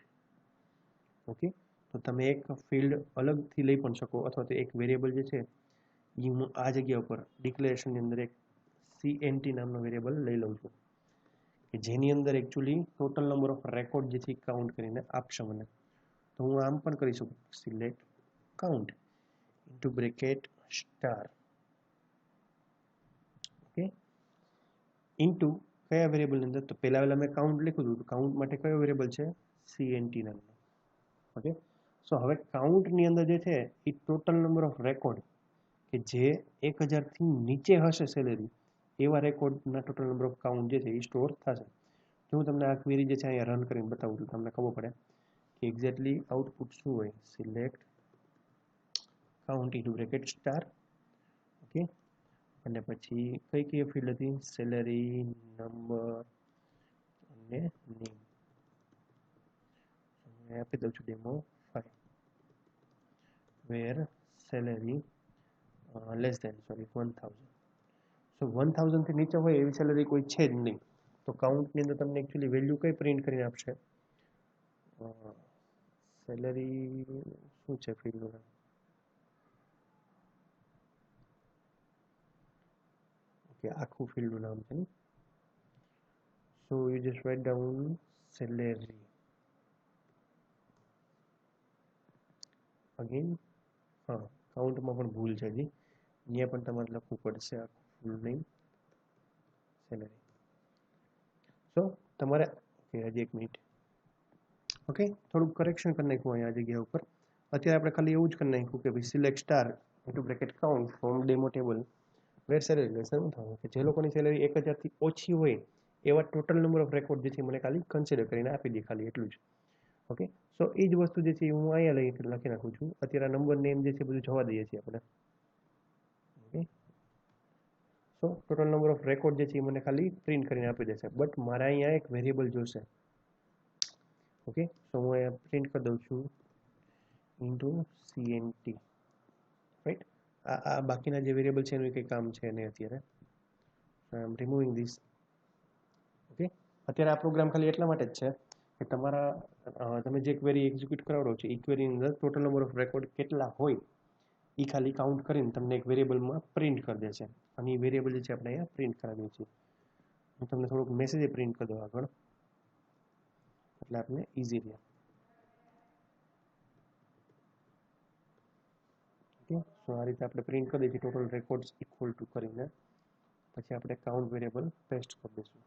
ઓકે, તો તમે એક ફિલ્ડ અલગથી લઈ પણ શકો, અથવા તો એક વેરિયેબલ જે છે એ હું આ જગ્યા ઉપર ડિક્લેરેશનની અંદર એક CNT નામનો વેરિયેબલ લઈ લઉં છું, કે જેની અંદર actually total number of record જે છે કાઉન્ટ કરીને આપશે મને. તો હું આમ પણ કરી શકું, select count into bracket star, okay, into કયા વેરિયેબલની અંદર? તો પહેલા મેં કાઉન્ટ લખ્યું હતું, કાઉન્ટ માટે કયો વેરિયેબલ છે? CNT નામનો. ઓકે, સો હવે કાઉન્ટની અંદર જે છે એ ટોટલ નંબર ઓફ રેકોર્ડ કે જે 1,000 થી નીચે હશે સેલેરી એવા રેકોર્ડના ટોટલ નંબર ઓફ કાઉન્ટ જે છે એ સ્ટોર થશે. જો હું તમને આ ક્વેરી જે છે અહીંયા રન કરીને બતાવું છું, તમને ખબર પડે કે એક્ઝેક્ટલી આઉટપુટ શું હોય. Select count into bracket star, okay, અને પછી કઈ ફિલ્ડ હતી? સેલેરી, નંબર અને નેમ. આપી દઉં છું ડેમો 5 વેર સેલેરી લેસ દેન 1,000. સો 1,000 થી નીચે હોય એવી સેલેરી કોઈ છે જ નહીં, તો કાઉન્ટની અંદર તમને એકચ્યુઅલી વેલ્યુ કઈ પ્રિન્ટ કરીને આપશે? સેલેરી શું છે ફિલ્ડનું નામ? ઓકે, આખું ફિલ્ડનું નામ છે. So you just write down salary again. હા, કાઉન્ટમાં પણ ભૂલ છે જી, અહીંયા પણ તમારે લખવું પડશે આખું ફૂલ નેમ સેલેરી. સો તમારે હજી એક મિનિટ, ઓકે, થોડુંક કરેક્શન કરી નાખ્યું અહીંયા આ જગ્યા ઉપર. અત્યારે આપણે ખાલી એવું જ કરી નાખ્યું કે ભાઈ select star into bracket count from demo table where salary less than 1,000, કે જે લોકોની સેલેરી 1,000 થી ઓછી હોય એવા ટોટલ નંબર ઓફ રેકોર્ડ જે છે મને ખાલી કન્સિડર કરીને આપી દે, ખાલી એટલું જ. ઓકે, સો એ જ વસ્તુ જે છે હું અહીંયા લખી નાખું છું. અત્યારે નંબર નેમ જે છે બધું જવા દઈએ છીએ આપણે. Okay, so total number of record જે છે એ મને ખાલી પ્રિન્ટ કરીને આપી દેશે, બટ મારે અહીંયા એક વેરિયેબલ જોશે. ઓકે, સો હું અહીંયા પ્રિન્ટ કરી દઉં છું ઇન્ટુ CNT, રાઈટ. આ બાકીના જે વેરિયેબલ છે એનું કંઈ કામ છે નહીં અત્યારે. આઈ એમ રિમૂવિંગ ધીસ. ઓકે, અત્યારે આ પ્રોગ્રામ ખાલી એટલા માટે જ છે કે તમારા તમે જે ક્વેરી એક્ઝિક્યુટ કરાવડો છો એ ક્વેરીની અંદર ટોટલ નંબર ઓફ રેકોર્ડ કેટલા હોય એ ખાલી કાઉન્ટ કરીને તમને એક વેરિયેબલમાં પ્રિન્ટ કરી દેશે, અને એ વેરિયેબલ જે છે આપણે અહીંયા પ્રિન્ટ કરાવીએ છીએ. હું તમને થોડુંક મેસેજ પ્રિન્ટ કરી દઉં આગળ, એટલે આપણે ઇઝી રહે. ઓકે, સો આ રીતે આપણે પ્રિન્ટ કરી દઈશું ટોટલ રેકોર્ડ્સ ઇક્વલ ટુ કરીને, પછી આપણે કાઉન્ટ વેરિયેબલ પેસ્ટ કરી દઈશું.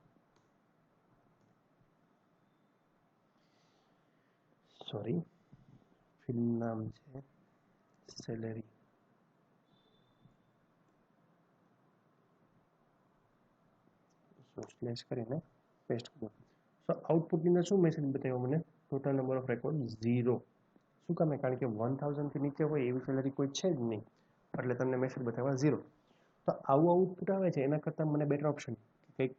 સોરી, ફિલ્ડ નામ છે સેલેરી. સો સ્લેશ કરીને પેસ્ટ કરો. સો આઉટપુટની અંદર શું મેસેજ બતાવ્યો મને? Total number of record 0. શું કામે? કારણ કે 1,000 થી નીચે હોય એવી સેલેરી કોઈ છે જ નહીં, એટલે તમને મેસેજ બતાવવા 0. તો આવું આઉટપુટ આવે છે, એના કરતાં મને બેટર ઓપ્શન કંઈક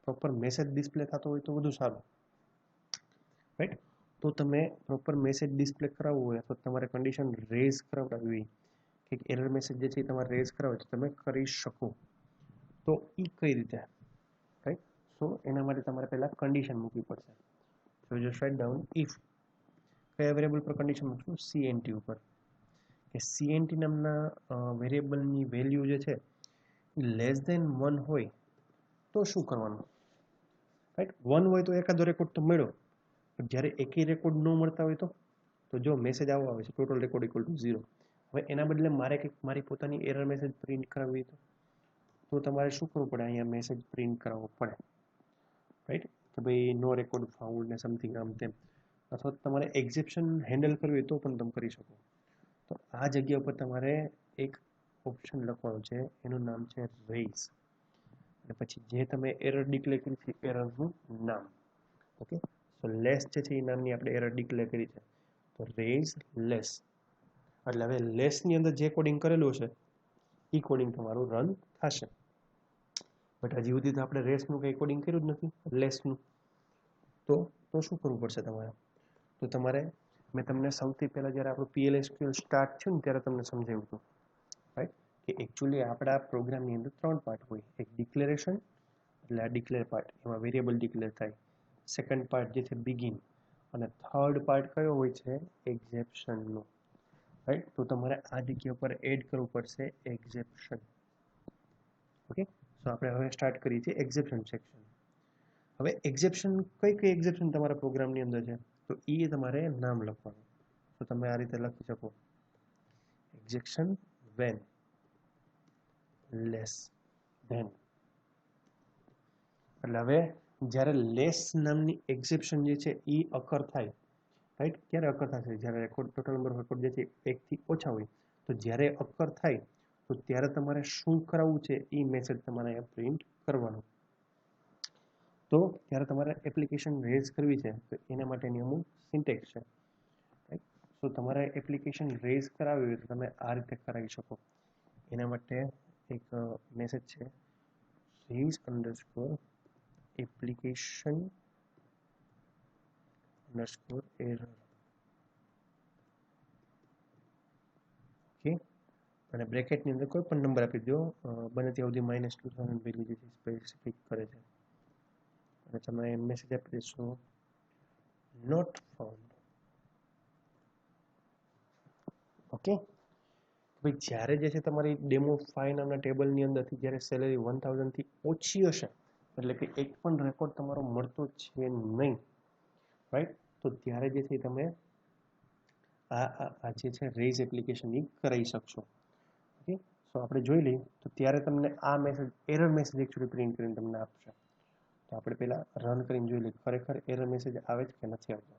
પ્રોપર મેસેજ ડિસ્પ્લે થતો હોય તો વધુ સારું, રાઈટ. તો તમે પ્રોપર મેસેજ ડિસ્પ્લે કરાવવું હોય અથવા તમારે કન્ડિશન રેઝ કરાવડાવી હોય કે એરર મેસેજ જે છે એ તમારે રેઝ કરાવો તો તમે કરી શકો. તો એ કઈ રીતે, રાઈટ? સો એના માટે તમારે પહેલાં કન્ડિશન મૂકવી પડશે. સો જસ્ટ રાઇટ ડાઉન ઇફ, કયા વેરિયેબલ પર કન્ડિશન મૂકશું? CNT ઉપર, કે CNT નામના વેરિયેબલની વેલ્યુ જે છે એ લેસ દેન 1 હોય તો શું કરવાનું? રાઈટ, 1 હોય તો એકાદો રેકોર્ડ તો મળ્યો, પણ જ્યારે એકેય રેકોર્ડ ન મળતા હોય તો જો મેસેજ આવો આવે છે ટોટલ રેકોર્ડ ઇક્વલ ટુ 0. હવે એના બદલે મારે કંઈક મારી પોતાની એરર મેસેજ પ્રિન્ટ કરાવવી તો તો તમારે શું કરવું પડે, અહીંયા મેસેજ પ્રિન્ટ કરાવવો પડે, રાઈટ, કે ભાઈ નો રેકોર્ડ ફાઉન્ડ ને સમથિંગ આમ તેમ, અથવા તમારે એક્સેપ્શન હેન્ડલ કરવી હોય તો પણ તમે કરી શકો. તો આ જગ્યા ઉપર તમારે એક ઓપ્શન લખવાનું છે, એનું નામ છે રેઇઝ, અને પછી જે તમે એરર ડિક્લેર કરી છે એરરનું નામ. ઓકે, તો લેસ જે છે એ નામની આપણે એરર ડિક્લેર કરી છે, તો રેઇઝ લેસ, એટલે હવે લેસની અંદર જે કોડિંગ કરેલું છે એ કોડિંગ તમારું રન થશે. બટ હજી સુધી તો આપણે રેસનું કંઈ કોડિંગ કર્યું જ નથી, લેસનું. તો શું કરવું પડશે તમારે? તો તમારે, મેં તમને સૌથી પહેલાં જ્યારે આપણું PL/SQL સ્ટાર્ટ થયું ને ત્યારે તમને સમજાવ્યું હતું, રાઈટ, કે એકચ્યુઅલી આપણા પ્રોગ્રામની અંદર 3 પાર્ટ હોય. એક ડિક્લેરેશન, એટલે આ ડિક્લેર પાર્ટ, એમાં વેરિયેબલ ડિક્લેર થાય. સેકન્ડ પાર્ટ જે છે બિગિન, અને થર્ડ પાર્ટ કયો હોય છે? એક્સેપ્શનનો, રાઈટ. તો તમારે આ જગ્યા પર એડ કરવું પડશે એક્સેપ્શન. ઓકે, તો આપણે હવે સ્ટાર્ટ કરીએ છીએ એક્સેપ્શન સેક્શન. હવે એક્સેપ્શન કઈ એક્સેપ્શન તમારા પ્રોગ્રામની અંદર છે, તો એ તમારે નામ લખવાનું. તો તમે આ રીતે લખી શકો, એક્સેપ્શન વેન લેસ ધેન. એટલે હવે જ્યારે લેસ નામની એક્સેપ્શન જે છે એ અકર થાય, રાઈટ, ક્યારે અકર થશે? જ્યારે રેકોર્ડ, ટોટલ નંબર રેકોર્ડ જે છે 1 થી ઓછા હોય. તો જ્યારે અકર થાય તો ત્યારે તમારે શું કરાવવું છે એ મેસેજ તમારે અહીંયા પ્રિન્ટ કરવાનો. તો ત્યારે તમારે એપ્લિકેશન રેઝ કરવી છે, તો એના માટેની અમુક સિન્ટેક્સ છે, રાઈટ. તો તમારે એપ્લિકેશન રેઝ કરાવવી હોય તો તમે આ રીતે કરાવી શકો. એના માટે એક મેસેજ છે, raise underscore application underscore error. Okay, અને બ્રેકેટની અંદર કોઈ પણ નંબર આપી દો, બને ત્યાં સુધી -2000 વેલ્યુ જે છે સ્પેસિફિક કરે છે. અને તમે મેસેજ આપી દેશો નોટ ફાઉન્ડ. ઓકે, ભાઈ જ્યારે જે છે તમારી ડેમો 5 નામના ટેબલની અંદરથી જ્યારે સેલેરી 1000 થી ઓછી હશે, એટલે કે એક પણ રેકોર્ડ તમારો મળતો છે નહીં, રાઈટ, તો ત્યારે જે છે તમે આ જે છે રેઝ એપ્લિકેશન એ કરાવી શકશો. ઓકે, તો આપણે જોઈ લઈએ. તો ત્યારે તમને આ message, error message actually print કરીને તમને આપશે. તો આપણે પહેલાં રન કરીને જોઈ લઈએ ખરેખર એરર મેસેજ આવે છે કે નથી આવતો,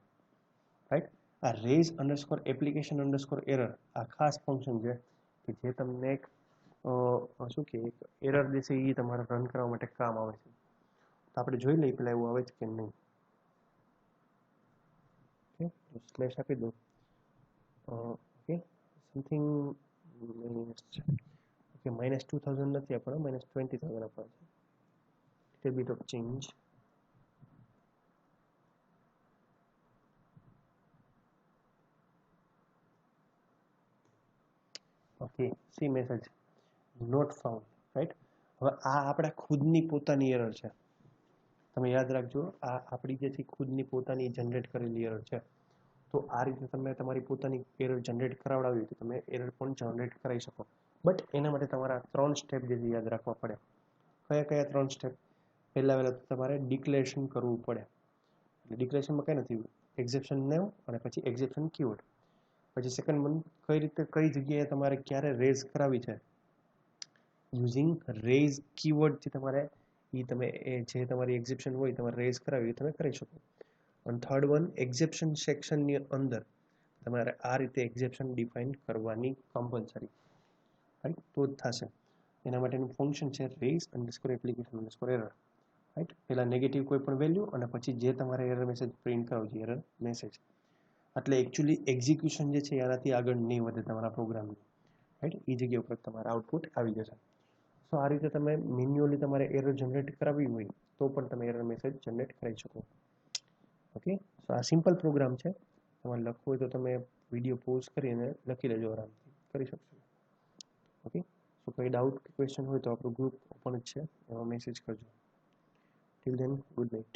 રાઈટ. આ raise underscore application underscore error આ ખાસ ફંક્શન છે કે જે તમને એક શું કે એક એરર જે છે એ તમારે રન કરવા માટે કામ આવે છે. તો આપણે જોઈ લઈએ પહેલાં એવું આવે છે કે નહીં. ઓકે, તો સ્લેશ આપી દો. ઓકે, સમથિંગ ઓકે, -2000 નથી આપણો, -20,000 આપણો છે. bit of change. Okay, see message not found, right. હવે આ આપણા ખુદની પોતાની એરર છે, તમે યાદ રાખજો, આ આપણી જે છે ખુદની પોતાની જનરેટ કરેલી એરર છે. તો આ રીતે તમે તમારી પોતાની એરર જનરેટ કરાવડાવી તો તમે એરર પણ જનરેટ કરાવી શકો. બટ એના માટે તમારા 3 સ્ટેપ જે યાદ રાખવા પડે. કયા કયા 3 સ્ટેપ? પહેલાં તમારે ડિક્લેરેશન કરવું પડે. એટલે ડિક્લેરેશનમાં કંઈ નથી, એક્સેપ્શન નેમ અને પછી એક્સેપ્શન કીવર્ડ. પછી સેકન્ડ વન, કઈ રીતે કઈ જગ્યાએ તમારે ક્યારે રેઝ કરાવી છે, યુઝિંગ રેઝ કીવર્ડથી તમારે તમે જે તમારી એક્સેપ્શન હોય તમારે રેઝ કરાવી તમે કરી શકો. અને થર્ડ વન, એક્સેપ્શન સેક્શનની અંદર તમારે આ રીતે એક્સેપ્શન ડિફાઇન કરવાની કમ્પલસરી, રાઈટ, તો જ થશે. એના માટેનું ફંક્શન છે raise underscore application underscore error, right. પહેલાં નેગેટિવ કોઈ પણ વેલ્યુ અને પછી જે તમારે એરર મેસેજ પ્રિન્ટ કરાવો છે એરર મેસેજ. એટલે એકચ્યુઅલી એક્ઝિક્યુશન જે છે એનાથી આગળ નહીં વધે તમારા પ્રોગ્રામની, રાઈટ. એ જગ્યા ઉપર તમારા આઉટપુટ આવી જશે. સો આ રીતે તમે મેન્યુઅલી તમારે એરર જનરેટ કરાવવી હોય તો પણ તમે એરર મેસેજ જનરેટ કરી શકો. ઓકે, સો આ સિમ્પલ પ્રોગ્રામ છે. તમારે લખવું હોય તો તમે વિડીયો પોઝ કરીને લખી લેજો, આરામથી કરી શકશો. ઓકે, સો કંઈ ડાઉટ કે ક્વેશ્ચન હોય તો આપણું ગ્રુપ ઓપન જ છે, એમાં મેસેજ કરજો. Till then, good night.